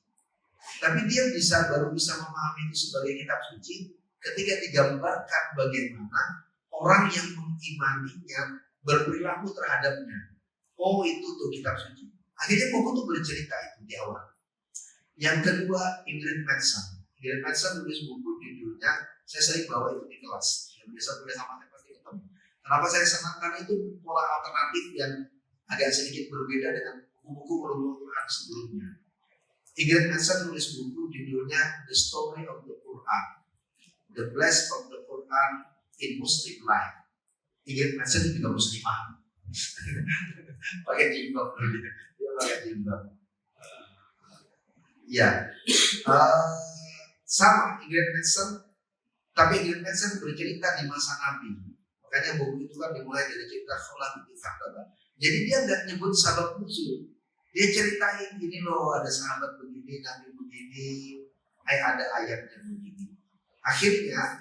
Tapi dia baru bisa memahami itu sebagai kitab suci ketika digambarkan bagaimana orang yang mengimaninya berperilaku terhadapnya. Oh, itu tuh kitab suci. Akhirnya buku tuh bercerita itu di awal. Yang kedua, Ingrid Mattson. Ingrid Mattson tulis buku judulnya, saya sering bawa itu di kelas. Yang biasa tulis sama saya pasti ketemu. Kenapa saya senang? Karena itu pola alternatif yang agak sedikit berbeda dengan buku-buku ulumul Quran sebelumnya. Ingrid Mattson tulis buku judulnya The Story of the Quran, The Blast of the Quran in Muslim Life. Ingrid Mattson juga muslimah. Pakai jilbab, dia pakai jilbab. Ya, sama Ingrid Mattson, tapi Ingrid Mattson bercerita di masa Nabi. Makanya buku itu kan dimulai dari cerita Khalaf bin Fakhtaba. Jadi dia nggak nyebut sabab nuzul. Dia ceritain ini loh, ada sahabat begini, Nabi begini, ada ayatnya begini. Akhirnya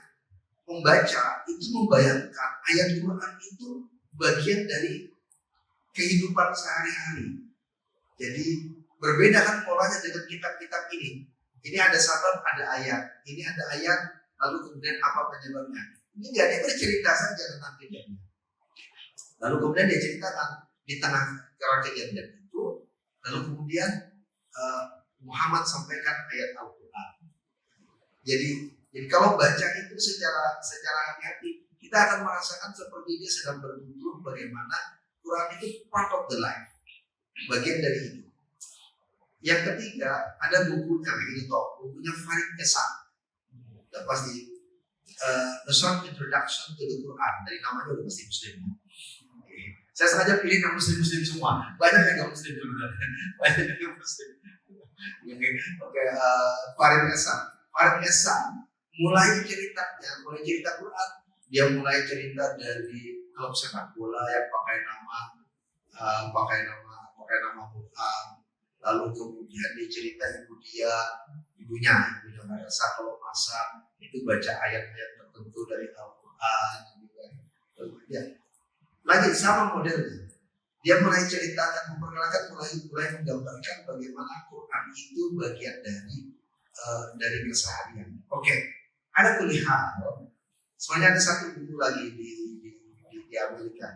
membaca itu membayangkan ayat Quran itu bagian dari kehidupan sehari-hari. Jadi berbeda kan polanya dengan kitab-kitab ini. Ini ada sabab, ada ayat. Ini ada ayat, lalu kemudian apa penyebabnya. Ini nggak, dia bercerita saja tentang kejadian. Lalu kemudian dia ceritakan di tengah kejadian itu, lalu kemudian Muhammad sampaikan ayat Al-Quran. Jadi kalau baca itu secara hati-hati, kita akan merasakan seperti dia sedang bertutur bagaimana Quran itu part of the life, bagian dari hidup. Yang ketiga, ada bukunya, bukunya Farid Esa. Dan pasti The Short Introduction to the Quran, dari namanya udah pasti Muslim. Saya sengaja pilih yang Muslim semua. Banyak yang nggak Muslim sebenarnya. Banyak yang Muslim. Oke, Farid Esa mulai cerita Quran. Dia mulai cerita dari klub sepak bola yang pakai nama Quran. Lalu kemudian dia cerita ibunya Farid Esa kalau masak itu baca ayat-ayat tertentu dari Al-Quran. Kemudian lagi sama modelnya. Dia mulai ceritakan, memperkenalkan, mulai menggambarkan bagaimana Quran itu bagian dari keseharian. Oke, ada kuliah. Sebenarnya ada satu buku lagi di Amerika.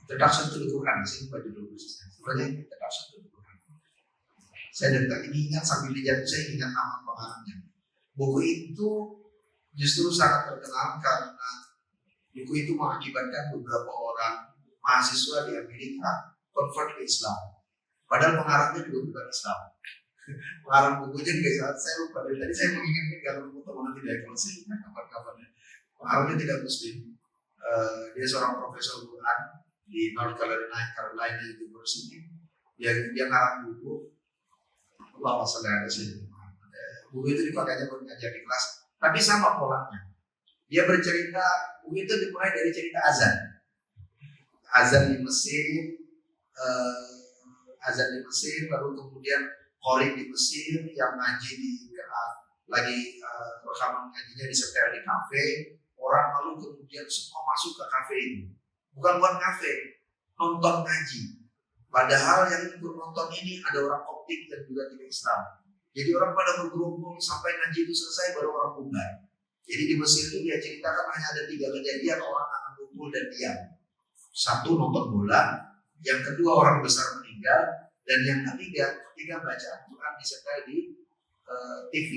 Introduction to the Quran. Saya lupa judul khususnya. Sebenarnya Introduction to the Quran. Saya dari ini ingat sambil di jatuh saya ingat nama pengarangnya. Buku itu justru sangat terkenal karena buku itu mengakibatkan beberapa orang mahasiswa di Amerika convert ke Islam. Padahal pengarangnya juga bukan Islam. Pengarang bukunya juga saya lupa. Dari tadi saya mengingatkan kalau teman nanti dari kalau saya ingat kapan-kapan. Pengarangnya tidak Muslim. Dia seorang profesor Quran di North Carolina University. Dia ngarang buku. Allah sallallahu alaihi wasallam. Buku itu dipakainya buat ngajar di kelas. Tapi sama polanya. Dia bercerita, buku itu dimulai dari cerita azan di Mesir, lalu kemudian Qori di Mesir yang ngaji lagi rekaman ngajinya disetel di kafe, orang lalu kemudian semua masuk ke kafe ini, bukan buat kafe, nonton ngaji. Padahal yang ikut nonton ini ada orang Koptik dan juga tidak Islam. Jadi orang pada bergerombol sampai ngaji itu selesai baru orang bubar. Jadi di Mesir itu dia ceritakan hanya ada 3 kejadian orang akan kumpul dan diam. Satu, nonton bola. Yang kedua, orang besar meninggal. Dan yang ketiga, ketika baca Al-Quran disetel di TV.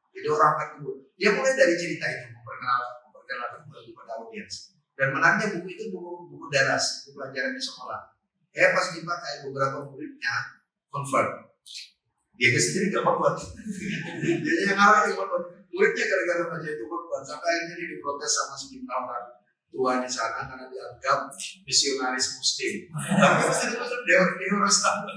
Jadi orang akan kumpul. Dia mulai dari cerita itu memperkenalkan kepada audiens. Dan menariknya buku itu buku daras, buku pelajaran di sekolah. Pas dipakai beberapa muridnya convert. Dia sendiri gak membuat. Dia yang ngarang yang membuat. Muridnya gara-gara baca itu berbuat sampai akhirnya dia diprotes sama sejumlah orang tua di sana karena dianggap misionaris Muslim. Tapi Muslim itu dia orang sama.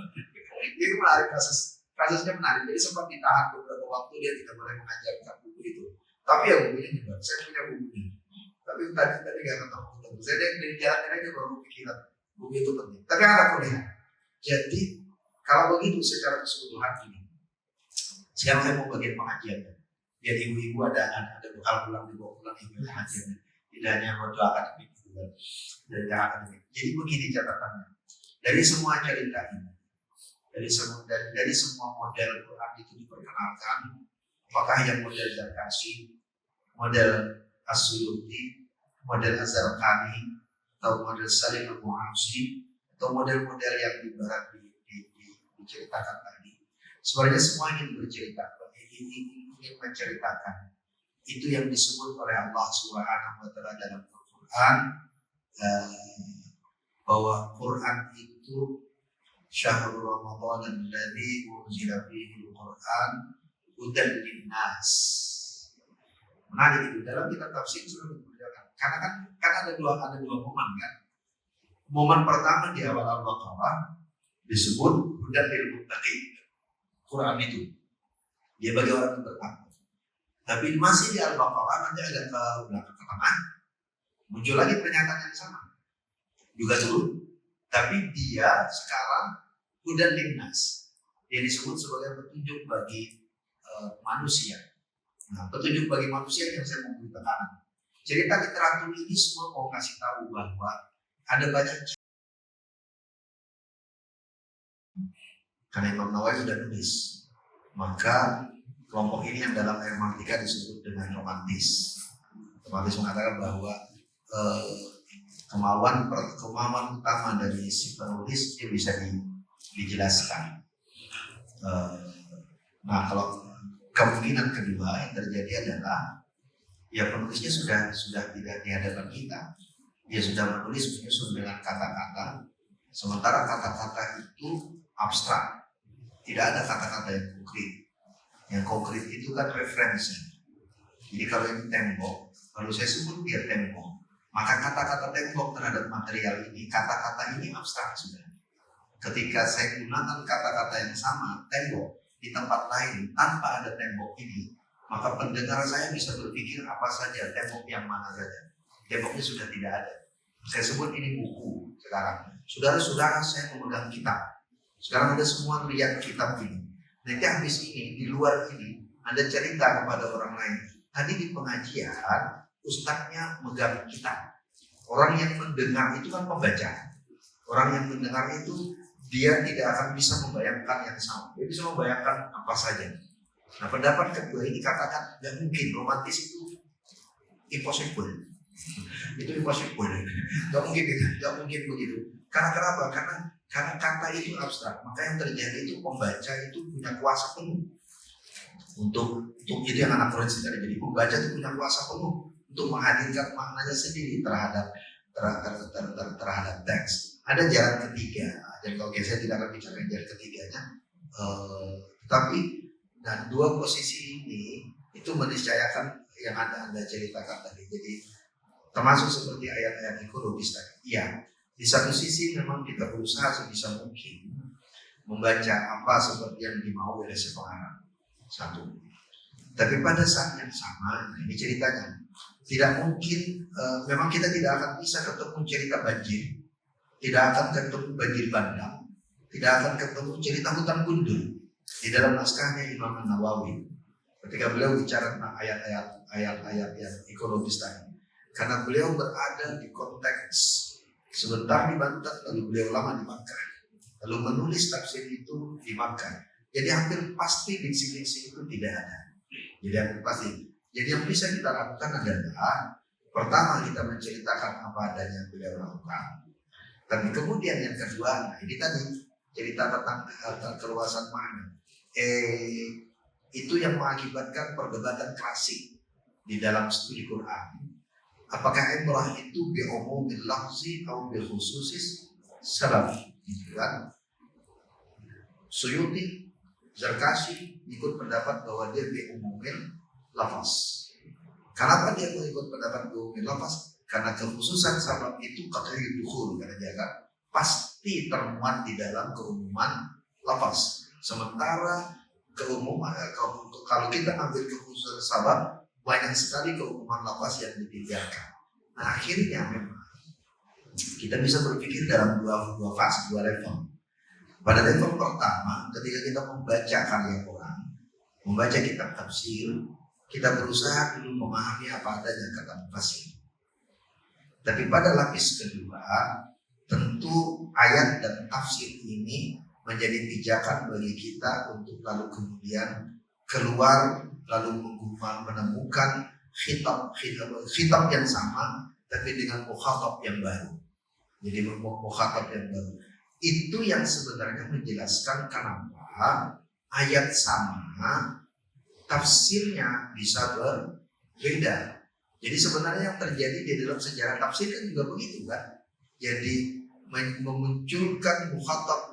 Ini menarik kasusnya menarik. Jadi sempat ditahan beberapa waktu dia tidak boleh mengajarkan buku itu. Tapi ya bukunya juga. Saya punya bukunya. Tapi tadi nggak ketemu. Saya dari jalan aja baru pikiran buku itu penting. Tapi ada kuliah. Jadi kalau begitu secara keseluruhan ini, sekarang saya mau bagian pengajiannya. Biar ibu-ibu ada bekal pulang dibawa pulang ibu pengajiannya. Tidak hanya waktu akademik dari akademik. Jadi begini catatannya. Dari semua cerita ini, dari semua model Quran itu diperkenalkan, apakah yang model Zarkashi, model As-Suyuti, model Az-Zarqani, atau model Salim Al-Mu'amsi, atau model-model yang ibarat diceritakan tadi. Sebenarnya semua ingin bercerita, ingin menceritakan. Itu yang disebut oleh Allah Subhanahu wa Ta'ala dalam Al-Quran, bahwa Quran itu Syahrul Ramadan alladzi unzila fihi al-Quran hudan linnas. Menarik itu dalam kitab tafsir sudah diperlihatkan. Karena kan ada dua momen kan. Momen pertama di awal Al-Baqarah disebut hudan lil muttaqin. Quran itu dia bagi orang yang bertakwa. Tapi masih di Al-Baqarah nanti agak ke belakang ke tengah muncul lagi pernyataan yang sama. Juga turun. Tapi dia sekarang hudan linnas. Dia disebut sebagai petunjuk bagi manusia. Nah, petunjuk bagi manusia yang saya mau beritakan. Cerita literatur ini semua mau kasih tahu bahwa ada banyak, karena Imam Nawawi sudah nulis, maka kelompok ini yang dalam hermeneutika disebut dengan romantis. Romantis mengatakan bahwa kemauan utama dari si penulis itu bisa dijelaskan. Nah, kalau kemungkinan kedua yang terjadi adalah ya penulisnya sudah tidak di hadapan kita. Dia sudah menulis menyusun dengan kata-kata, sementara kata-kata itu abstrak. Tidak ada kata-kata yang konkret. Yang konkret itu kan referensi. Jadi kalau ini tembok, kalau saya sebut dia tembok, maka kata-kata tembok terhadap material ini, kata-kata ini abstrak sudah. Ketika saya gunakan kata-kata yang sama, tembok, di tempat lain tanpa ada tembok ini, maka pendengar saya bisa berpikir apa saja, tembok yang mana saja. Temboknya sudah tidak ada. Saya sebut ini buku sekarang. Saudara-saudara, saya memegang kitab. Sekarang Anda semua lihat kitab ini. Nanti habis ini, di luar ini, Anda cerita kepada orang lain. Tadi di pengajian, ustadznya megang kitab. Orang yang mendengar itu kan pembaca. Orang yang mendengar itu dia tidak akan bisa membayangkan yang sama. Dia bisa membayangkan apa saja. Nah, pendapat kedua ini katakan tidak mungkin, romantis itu impossible. Itu impossible. Tidak mungkin begitu. Karena kenapa? Karena kata itu abstrak. Maka yang terjadi itu pembaca itu punya kuasa penuh untuk itu yang anak forensik tadi. Jadi pembaca itu punya kuasa penuh untuk menghadirkan maknanya sendiri terhadap teks. Ada jalan ketiga. Dan kalau saya tidak akan bicara jalan ketiganya. Tapi dua posisi ini itu meniscayakan yang Anda ceritakan tadi. Jadi termasuk seperti ayat-ayat ekologis tadi. Iya, di satu sisi memang kita berusaha sebisa mungkin membaca apa seperti yang dimau oleh si pengarang. Satu. Tapi pada saat yang sama, ini ceritanya, tidak mungkin, memang kita tidak akan bisa ketemu cerita banjir, tidak akan ketemu banjir bandang, tidak akan ketemu cerita hutan gundul di dalam naskahnya Imam Nawawi. Ketika beliau bicara tentang ayat-ayat yang ekologis tadi, karena beliau berada di konteks sebentar di Banten, lalu beliau lama di Makkah, lalu menulis tafsir itu di Makkah. Jadi hampir pasti diksi-diksi itu tidak ada. Jadi hampir pasti. Jadi yang bisa kita lakukan adalah pertama kita menceritakan apa adanya yang beliau lakukan. Tapi kemudian yang kedua, nah ini tadi cerita tentang keluasan makna. Itu yang mengakibatkan perdebatan klasik di dalam studi Quran. Apakah ibrah itu bi umumil lafzi atau bi khususis sabab? Gitu kan? Suyuti, Zarkashi ikut pendapat bahwa dia bi umumil lafaz. Kenapa dia mengikut pendapat bi umumil lafaz? Karena kekhususan sabab itu qat'i dukhul, karena dia kan pasti termuat di dalam keumuman lafaz. Sementara keumuman, kalau kita ambil kekhususan sabab, banyak sekali keumuman lafaz yang ditinggalkan. Nah, akhirnya memang kita bisa berpikir dalam dua fase, dua level. Pada level pertama, ketika kita membaca karya Quran, membaca kitab tafsir, kita berusaha dulu memahami apa adanya kata mufassir. Tapi pada lapis kedua, tentu ayat dan tafsir ini menjadi pijakan bagi kita untuk lalu kemudian keluar lalu menemukan khitab yang sama tapi dengan mukhatab yang baru. Jadi mukhatab yang baru itu yang sebenarnya menjelaskan kenapa ayat sama tafsirnya bisa berbeda. Jadi sebenarnya yang terjadi di dalam sejarah tafsir kan juga begitu kan. Jadi memunculkan mukhatab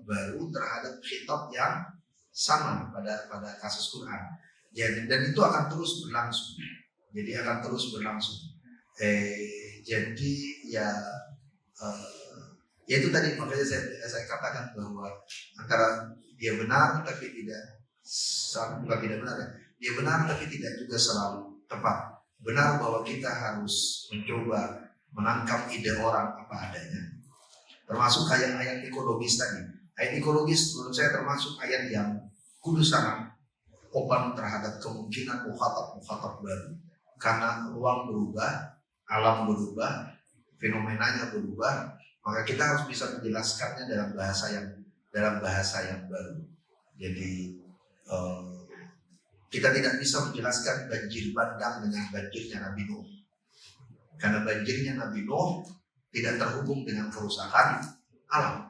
baru terhadap khitab yang sama pada kasus Quran. Jadi dan itu akan terus berlangsung. Jadi akan terus berlangsung. Jadi ya itu tadi makanya saya katakan bahwa antara dia benar tapi bukan tidak benar ya. Dia benar tapi tidak juga selalu tepat. Benar bahwa kita harus mencoba menangkap ide orang apa adanya. Termasuk ayat-ayat ekologis tadi. Ayat ekologis menurut saya termasuk ayat yang kudu sangat open terhadap kemungkinan mukhatab baru. Karena ruang berubah, alam berubah, fenomenanya berubah, maka kita harus bisa menjelaskannya dalam bahasa yang baru. Jadi kita tidak bisa menjelaskan banjir bandang dengan banjirnya Nabi Nuh. Karena banjirnya Nabi Nuh tidak terhubung dengan kerusakan alam.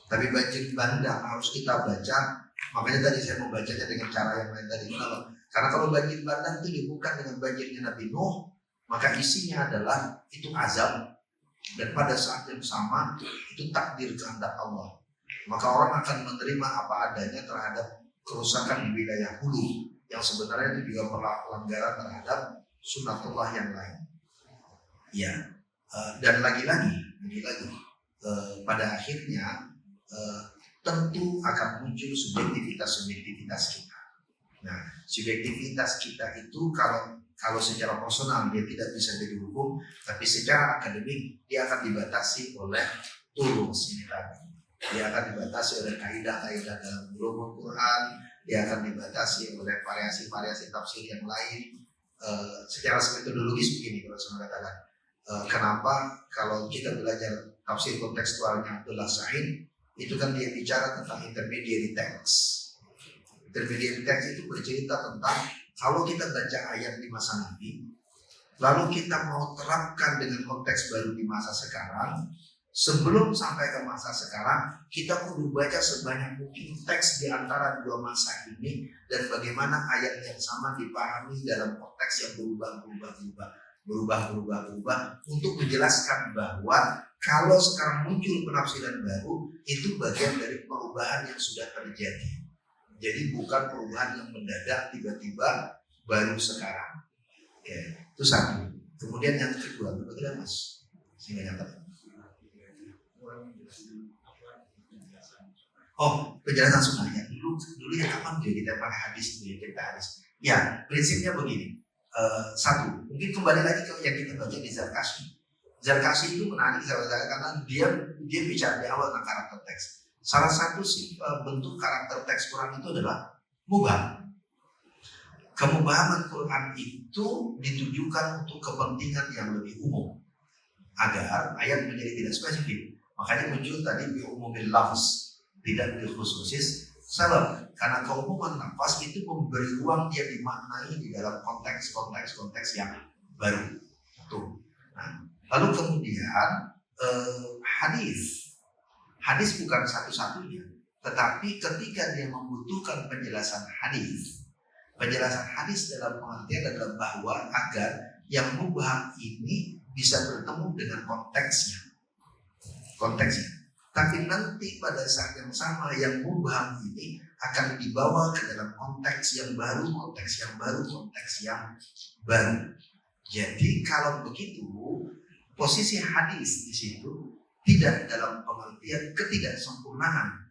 Tapi banjir bandang harus kita baca. Makanya tadi saya membacanya dengan cara yang lain tadi. Kenapa? Karena kalau banjir bandang itu bukan dengan banjirnya Nabi Nuh, maka isinya adalah itu azab. Dan pada saat yang sama itu takdir kehendak Allah. Maka orang akan menerima apa adanya terhadap kerusakan di wilayah hulu yang sebenarnya itu juga pelanggaran terhadap sunnatullah yang lain. Ya, dan lagi-lagi pada akhirnya tentu akan muncul subjektivitas kita. Nah, subjektivitas kita itu kalau secara personal dia tidak bisa jadi hukum, tapi secara akademik dia akan dibatasi oleh tools ini tadi. Dia akan dibatasi oleh kaidah-kaidah dalam ulumul Quran, dia akan dibatasi oleh variasi-variasi tafsir yang lain. Secara metodologis begini kalau saya katakan. Kenapa kalau kita belajar tafsir kontekstualnya Abdullah Sa'id itu kan dia bicara tentang intermediary text. Intermediary text itu bercerita tentang kalau kita baca ayat di masa Nabi lalu kita mau terapkan dengan konteks baru di masa sekarang, sebelum sampai ke masa sekarang kita perlu baca sebanyak mungkin teks di antara dua masa ini dan bagaimana ayat yang sama dipahami dalam konteks yang berubah untuk menjelaskan bahwa kalau sekarang muncul penafsiran baru itu bagian dari perubahan yang sudah terjadi. Jadi bukan perubahan yang mendadak tiba-tiba baru sekarang. Oke, itu satu. Kemudian yang kedua, bagaimana Mas? Sehingga nyata. Oh, penjelasan sunnahnya. Dulu ya kapan kita pakai hadis itu kita hadis. Ya, prinsipnya begini. Satu, mungkin kembali lagi ke yang kita baca di Zarkashi. Zarkashi itu menarik karena dia bicara di awal tentang karakter teks. Salah satu bentuk karakter teks Quran itu adalah mubham. Kemubahaman Quran itu ditujukan untuk kepentingan yang lebih umum agar ayat menjadi tidak spesifik. Makanya muncul tadi bi umumil lafz, tidak bi khususis sabab. Karena keumuman nafas itu memberi ruang dia dimaknai di dalam konteks yang baru. Tuh. Nah, lalu kemudian hadis bukan satu-satunya, tetapi ketika dia membutuhkan penjelasan hadis dalam pengertian adalah bahwa agar yang mubham ini bisa bertemu dengan konteksnya. Tapi nanti pada saat yang sama yang mubham ini akan dibawa ke dalam konteks yang baru. Jadi kalau begitu posisi hadis di situ tidak dalam pengertian ketidaksempurnaan,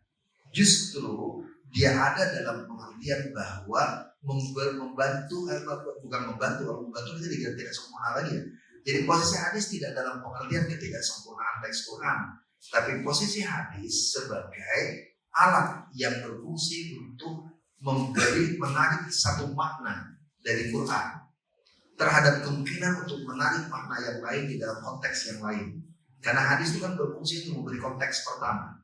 justru dia ada dalam pengertian bahwa membantu itu tidak sempurna lagi ya. Jadi posisi hadis tidak dalam pengertian ketidaksempurnaan teks Quran, tapi posisi hadis sebagai alat yang berfungsi untuk menarik satu makna dari Quran terhadap kemungkinan untuk menarik makna yang lain di dalam konteks yang lain. Karena hadis itu kan berfungsi untuk memberi konteks pertama.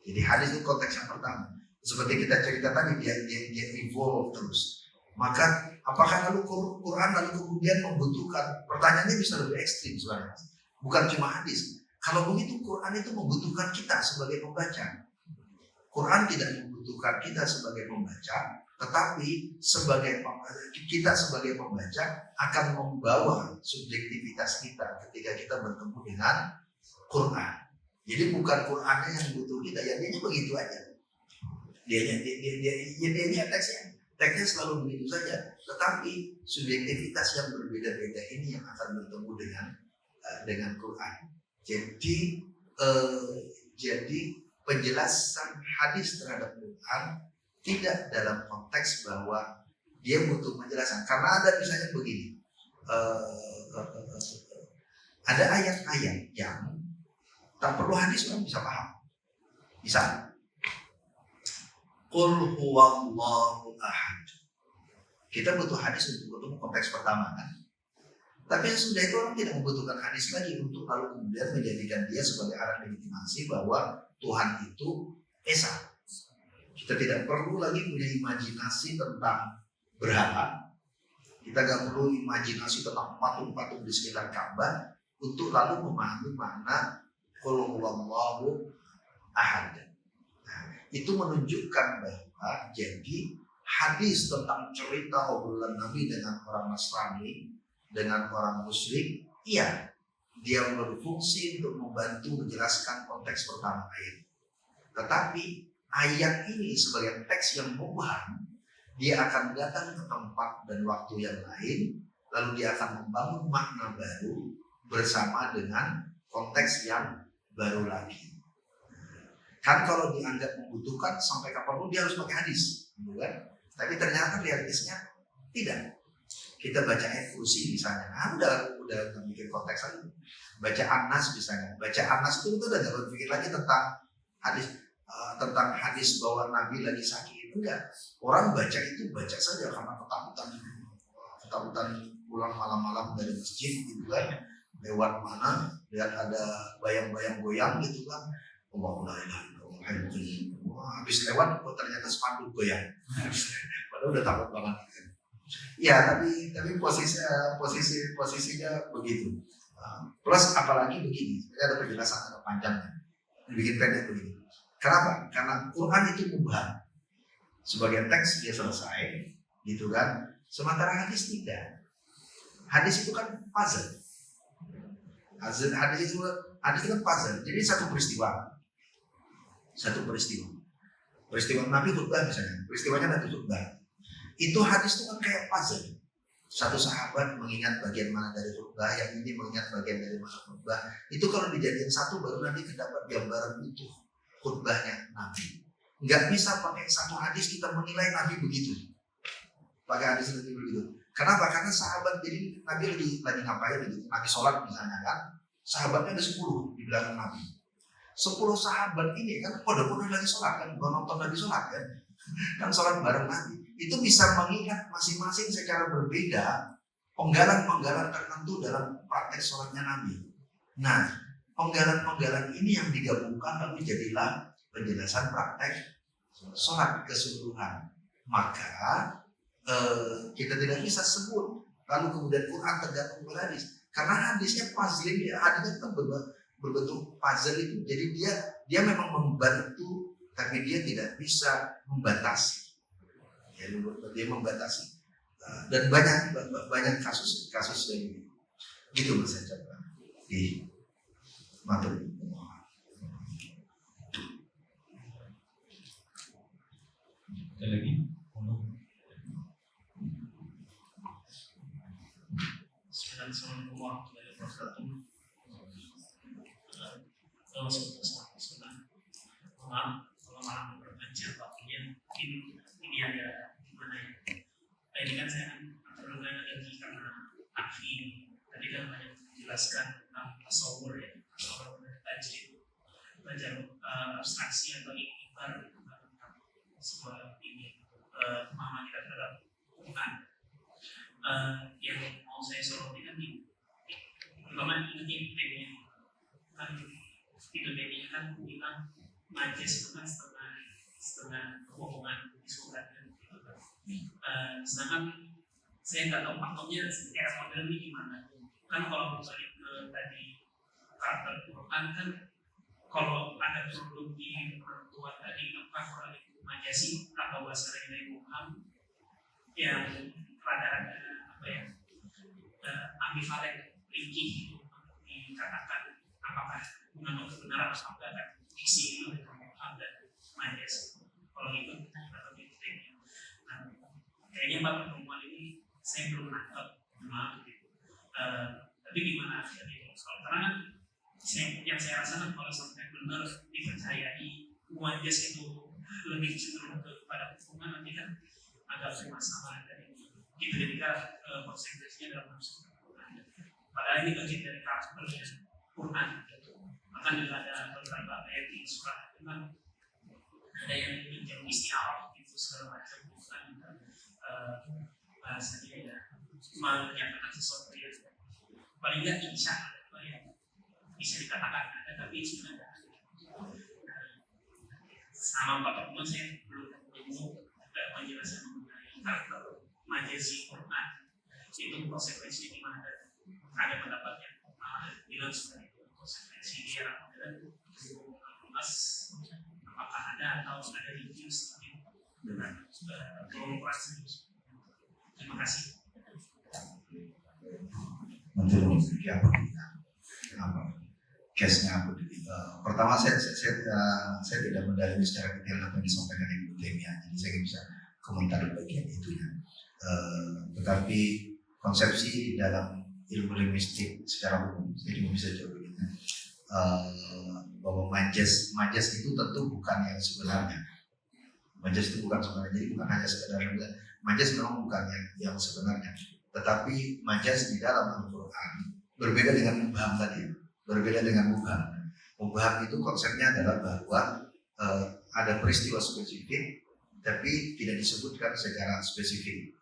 Jadi hadis itu konteks yang pertama. Seperti kita cerita tadi, dia evolve terus. Maka apakah lalu Quran lalu kemudian membutuhkan, pertanyaannya bisa lebih ekstrim sebenarnya. Bukan cuma hadis. Kalau begitu Quran itu membutuhkan kita sebagai pembaca. Quran tidak membutuhkan kita sebagai pembaca, tetapi kita sebagai pembaca akan membawa subjektivitas kita ketika kita bertemu dengan Quran. Jadi bukan Qurannya yang butuh kita, ya dia begitu aja. Dia teksnya selalu begitu saja. Tetapi subjektivitas yang berbeda-beda ini yang akan bertemu dengan Quran. Jadi penjelasan hadis terhadap Quran tidak dalam konteks bahwa dia butuh penjelasan. Karena ada misalnya begini, ada ayat-ayat yang tak perlu hadis orang bisa paham. Bisa. Qul huwallahu ahad. Kita butuh hadis untuk ketemu konteks pertama kan. Tapi sesudah itu orang tidak membutuhkan hadis lagi untuk lalu kemudian menjadikan dia sebagai alat legitimasi bahwa Tuhan itu esa. Kita tidak perlu lagi punya imajinasi tentang berhala. Kita nggak perlu imajinasi tentang patung-patung di sekitar Ka'bah untuk lalu memahami makna qul huwallahu ahad. Itu menunjukkan bahwa jadi hadis tentang cerita obrolan Nabi dengan orang Nasrani, dengan orang Muslim, iya, dia berfungsi untuk membantu menjelaskan konteks pertama ayat. Tetapi ayat ini sebagai teks yang mubham, dia akan datang ke tempat dan waktu yang lain, lalu dia akan membangun makna baru bersama dengan konteks yang baru lagi. Kan kalau dianggap membutuhkan sampai kapanpun dia harus pakai hadis, kan? Tapi ternyata realisnya tidak. Kita baca ayat kursi misalnya, udah nggak mikir konteks lagi. Baca Anas misalnya, baca Anas itu udah nggak berpikir lagi tentang hadis bahwa Nabi lagi sakit. Enggak, orang baca itu baca saja karena ketakutan pulang malam-malam dari masjid gitu kan, lewat mana lihat ada bayang-bayang goyang gitu kan. Habis lewat ternyata spanduk goyang. Padahal udah takut banget. Ya, tapi posisinya begitu. Plus apalagi begini, ini ada penjelasan agak panjangnya. Dibikin pendek begini. Kenapa? Karena Quran itu mubham. Sebagai teks dia selesai, gitu kan. Sementara hadis tidak. Hadis itu kan puzzle. Hadis itu kan puzzle. Jadi satu peristiwa. Peristiwa Nabi khutbah misalnya, peristiwanya Nabi khutbah. Itu hadis itu kan kayak puzzle. Satu sahabat mengingat bagian mana dari khutbah, yang ini mengingat bagian dari mana khutbah. Itu kalau dijadikan satu baru nanti terdapat gambaran utuh khutbahnya Nabi. Nggak bisa pakai satu hadis kita menilai Nabi begitu. Pakai hadis Nabi begitu. Kenapa? Karena sahabat, jadi Nabi lagi ngapain gitu. Nabi sholat misalnya kan, sahabatnya ada 10 di belakang Nabi. 10 sahabat ini kan pada lagi sholat kan, nonton Nabi sholat kan sholat bareng Nabi. Itu bisa mengingat masing-masing secara berbeda penggalan-penggalan tertentu dalam praktek sholatnya Nabi. Nah, penggalan-penggalan ini yang digabungkan lalu jadilah penjelasan praktek sholat keseluruhan. Maka kita tidak bisa sebut lalu kemudian Quran tergantung pada hadis, karena hadisnya puzzle, hadisnya kan berbentuk puzzle itu. Jadi dia memang membantu, tapi dia tidak bisa membatasi. Dia membatasi. Dan banyak kasus yang gitu Mas saya coba di materi. Ada lagi? Assalamualaikum warahmatullahi wabarakatuh. Maaf kalau malam berbaca waktunya ini ada gimana ya? Ini kan saya perlukan lagi karena Afi tadi kan banyak menjelaskan tentang tasawur ya, tasawur tajwid, belajar abstraksi atau iktibar tentang sebuah ini pemahaman kita terhadap Quran. Yang mau saya soroti kan ini, pertama ini temanya kan itu temanya kan bilang majas itu kan setengah kebohongan di surat kan. Sedangkan saya nggak tahu faktornya era modern ini gimana. Kan kalau misalnya ke tadi karakter Quran kan, kalau ada teologi orang tua tadi Quran itu majasi atau bahasa lain Muhammad yang rada-rada ambivalen, ringkih dikatakan apakah mengandung kebenaran atau enggak kan isi itu Muhammad dan majas. Kalau itu atau gitu. Nah, kayaknya pada pertemuan ini saya belum nangkep, maaf gitu. Tapi gimana akhirnya soal karena yang saya rasakan kalau sampai benar dipercayai majas itu lebih cenderung kepada hubungan, nanti kan agak bermasalah dari gitu ketika konsekuensinya dalam nafsu. Padahal ini bagian dari karakternya Quran. Bahkan juga ada beberapa ayat di surat itu kan ada yang meminjam istiarah itu segala macam, bukan bahasanya ya menyatakan sesuatu yang paling nggak insya yang bisa dikatakan ada, tapi sebenarnya sama Pak Teman saya belum ketemu penjelasan mengenai karakter majazi Quran itu konsekuensinya gimana. Ada pendapat yang bilang seperti itu, konsekuensi dia dan mas apakah ada atau ada review dengan kolaborasi. Terima kasih. Menurut apa? Case-nya apa? Pertama saya tidak mendalami secara detail apa yang disampaikan Ibu Temia, jadi saya bisa komentar bagian itu ya. Tetapi konsepsi di dalam ilmu linguistik secara umum saya juga bisa jawab ini, bahwa majas itu tentu bukan yang sebenarnya. Majas itu bukan sebenarnya, jadi bukan hanya sekedar majas memang bukan yang sebenarnya, tetapi majas di dalam Al-Quran berbeda dengan mubham tadi, berbeda dengan mubham. Mubham itu konsepnya adalah bahwa ada peristiwa spesifik tapi tidak disebutkan secara spesifik.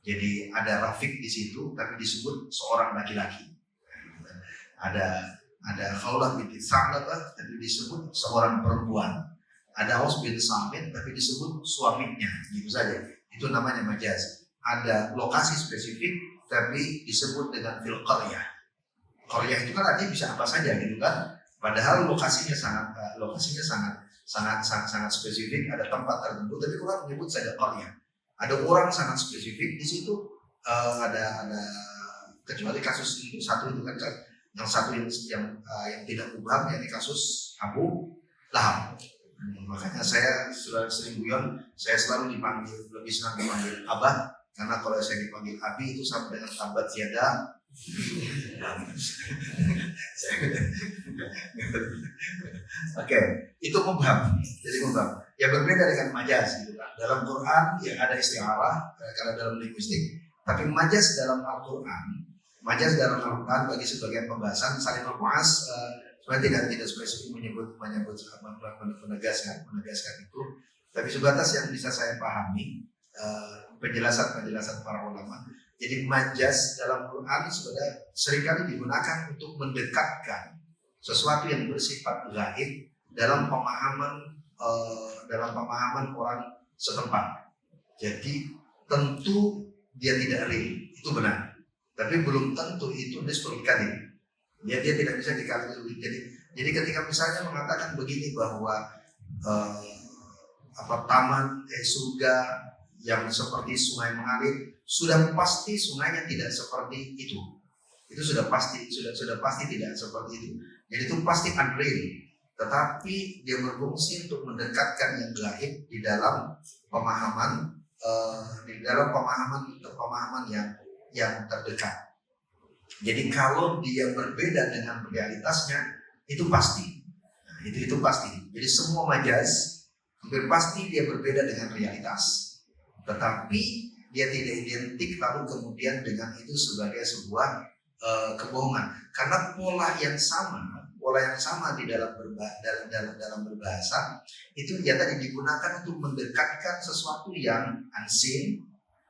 Jadi ada Rafiq di situ tapi disebut seorang laki-laki. Ada Khawlah binti Sa'labah tapi disebut seorang perempuan. Ada Aus bin Samit tapi disebut suaminya, gitu saja. Itu namanya majaz. Ada lokasi spesifik tapi disebut dengan fil qaryah. Qaryah itu kan artinya bisa apa saja gitu kan. Padahal lokasinya sangat spesifik, ada tempat tertentu, tapi Quran menyebut saja qaryah. Ada orang sangat spesifik di situ, ada kecuali kasus itu satu itu kan yang satu yang tidak mubham, yakni kasus Abu Lahab. Makanya saya sudah sering guyon, saya selalu dipanggil, lebih senang dipanggil Abah, karena kalau saya dipanggil Abi itu sama dengan tabat tiada. Oke, itu mubham. Jadi mubham. Ya berbeda dengan majaz gitu kan. Dalam Quran yang ada istiarah karena dalam linguistik, tapi majaz dalam Al-Quran bagi sebagian pembahasan Salim Al-Mu'az sebenarnya tidak spesifik menegaskan itu, tapi sebatas yang bisa saya pahami penjelasan para ulama. Jadi majaz dalam Quran sebenarnya seringkali digunakan untuk mendekatkan sesuatu yang bersifat gaib dalam pemahaman orang setempat. Jadi tentu dia tidak real, itu benar. Tapi belum tentu itu nisful kadhib. Dia tidak bisa dikali. Jadi ketika misalnya mengatakan begini bahwa taman surga yang seperti sungai mengalir, sudah pasti sungainya tidak seperti itu. Itu sudah pasti tidak seperti itu. Jadi itu pasti unreal. Tetapi dia berfungsi untuk mendekatkan yang gaib di dalam pemahaman yang terdekat. Jadi kalau dia berbeda dengan realitasnya, itu pasti. Nah, itu pasti. Jadi semua majaz hampir pasti dia berbeda dengan realitas. Tetapi dia tidak identik lalu kemudian dengan itu sebagai sebuah kebohongan. Karena pola yang sama di dalam berbahasa itu ya tadi digunakan untuk mendekatkan sesuatu yang unseen,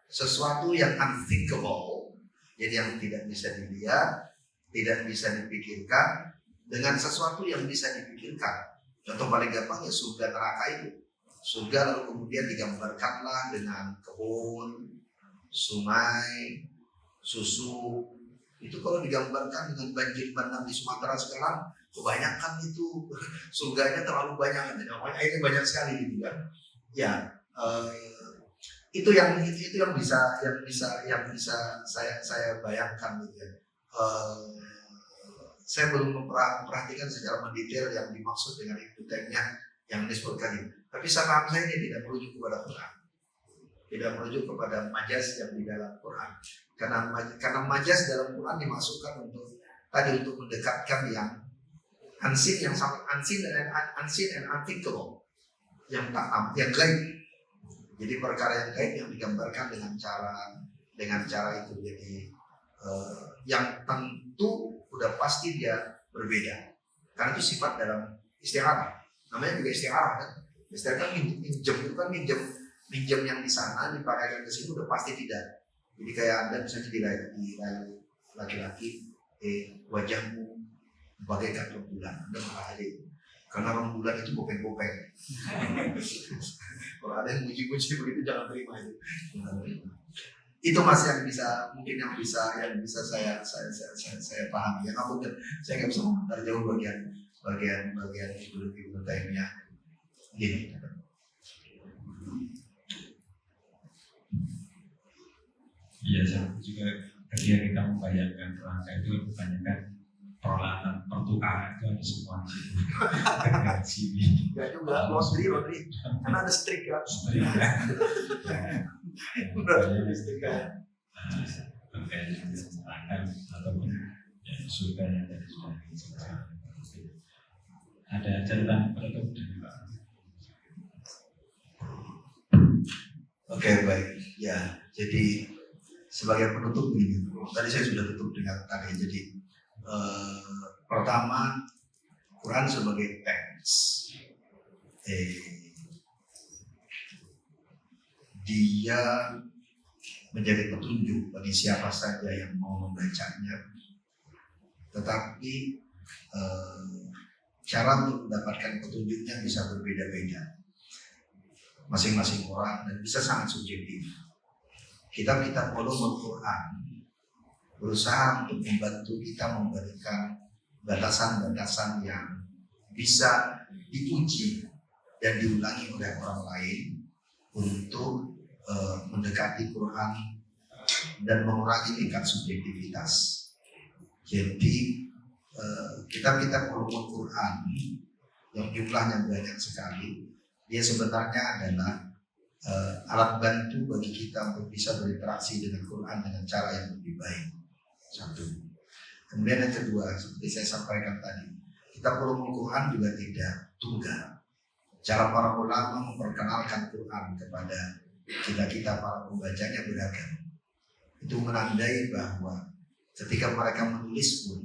sesuatu yang unthinkable, jadi yang tidak bisa dilihat, tidak bisa dipikirkan, dengan sesuatu yang bisa dipikirkan. Contoh paling gampang ya surga neraka itu. Surga lalu kemudian digambarkanlah dengan kebun, sungai, susu. Itu kalau digambarkan dengan banjir bandang di Sumatera sekarang, kebanyakan itu surganya terlalu banyak, airnya banyak sekali gitu kan. Ya, itu yang bisa saya bayangkan gitu ya. Saya belum memperhatikan secara mendetail yang dimaksud dengan Ibnu Taimiyah yang disebutkan ini. Tapi saya ini tidak merujuk kepada Quran, tidak merujuk kepada majaz yang di dalam Quran. Karena majaz dalam Quran dimasukkan untuk mendekatkan yang unseen, yang sangat unseen and unthinkable, yang gaib. Jadi perkara yang gaib yang digambarkan dengan cara itu. Jadi yang tentu udah pasti dia berbeda. Karena itu sifat dalam istiarah. Namanya juga istiarah kan. Istiarah kan minjem yang di sana dipakaikan ke sini udah pasti tidak. Jadi kayak Anda misalnya di laki-laki, wajahmu bagaikan rembulan, Anda marah aja itu. Karena rembulan itu bopeng-bopeng. Kalau ada yang muji-muji begitu jangan terima itu. Itu Mas yang bisa saya pahami. Yang aku saya nggak bisa mengenal jauh bagian Ibnu Taimiyah gini. Iya, saya juga ketika kita membayangkan kerangka itu kebanyakan peralatan pertukaran itu ada semua di situ. Dekat sini. Ya juga laundry, karena ada strik ya. Pakaian yang diserahkan ataupun surga yang tadi sudah disebutkan. Ada catatan penutup dari Pak. Oke, baik. Ya, jadi sebagai penutup ini, tadi saya sudah tutup dengan tadi. Jadi pertama, Quran sebagai teks, dia menjadi petunjuk bagi siapa saja yang mau membacanya. Tetapi cara untuk mendapatkan petunjuknya bisa berbeda-beda, masing-masing orang, dan bisa sangat subjektif. Kitab-kitab ulumul Quran berusaha untuk membantu kita memberikan batasan-batasan yang bisa diuji dan diulangi oleh orang lain untuk mendekati Quran dan mengurangi tingkat subjektivitas. Jadi kitab-kitab ulumul Quran yang jumlahnya banyak sekali, dia sebenarnya adalah alat bantu bagi kita untuk bisa berinteraksi dengan Quran dengan cara yang lebih baik. Satu. Kemudian yang kedua, seperti saya sampaikan tadi, kitab ulumul Quran juga tidak tunggal. Cara para ulama memperkenalkan Quran kepada kita para pembacanya beragam. Itu menandai bahwa ketika mereka menulis pun,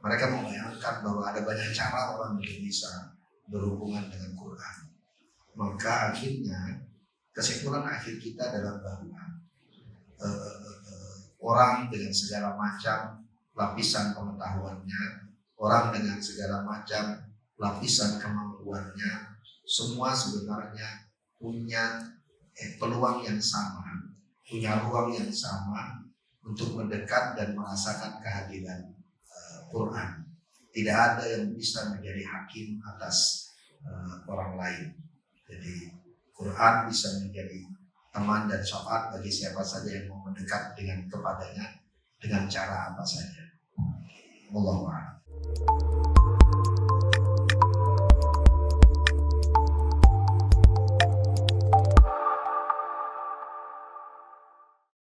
mereka membayangkan bahwa ada banyak cara orang bisa berhubungan dengan Quran. Maka akhirnya kesimpulan akhir kita adalah bahwa orang dengan segala macam lapisan pengetahuannya, orang dengan segala macam lapisan kemampuannya, semua sebenarnya punya peluang yang sama, punya ruang yang sama untuk mendekat dan merasakan kehadiran Quran. Tidak ada yang bisa menjadi hakim atas orang lain. Jadi Quran bisa menjadi teman dan syafaat bagi siapa saja yang mau mendekat kepadanya dengan cara apa saja. Wallahu a'lam.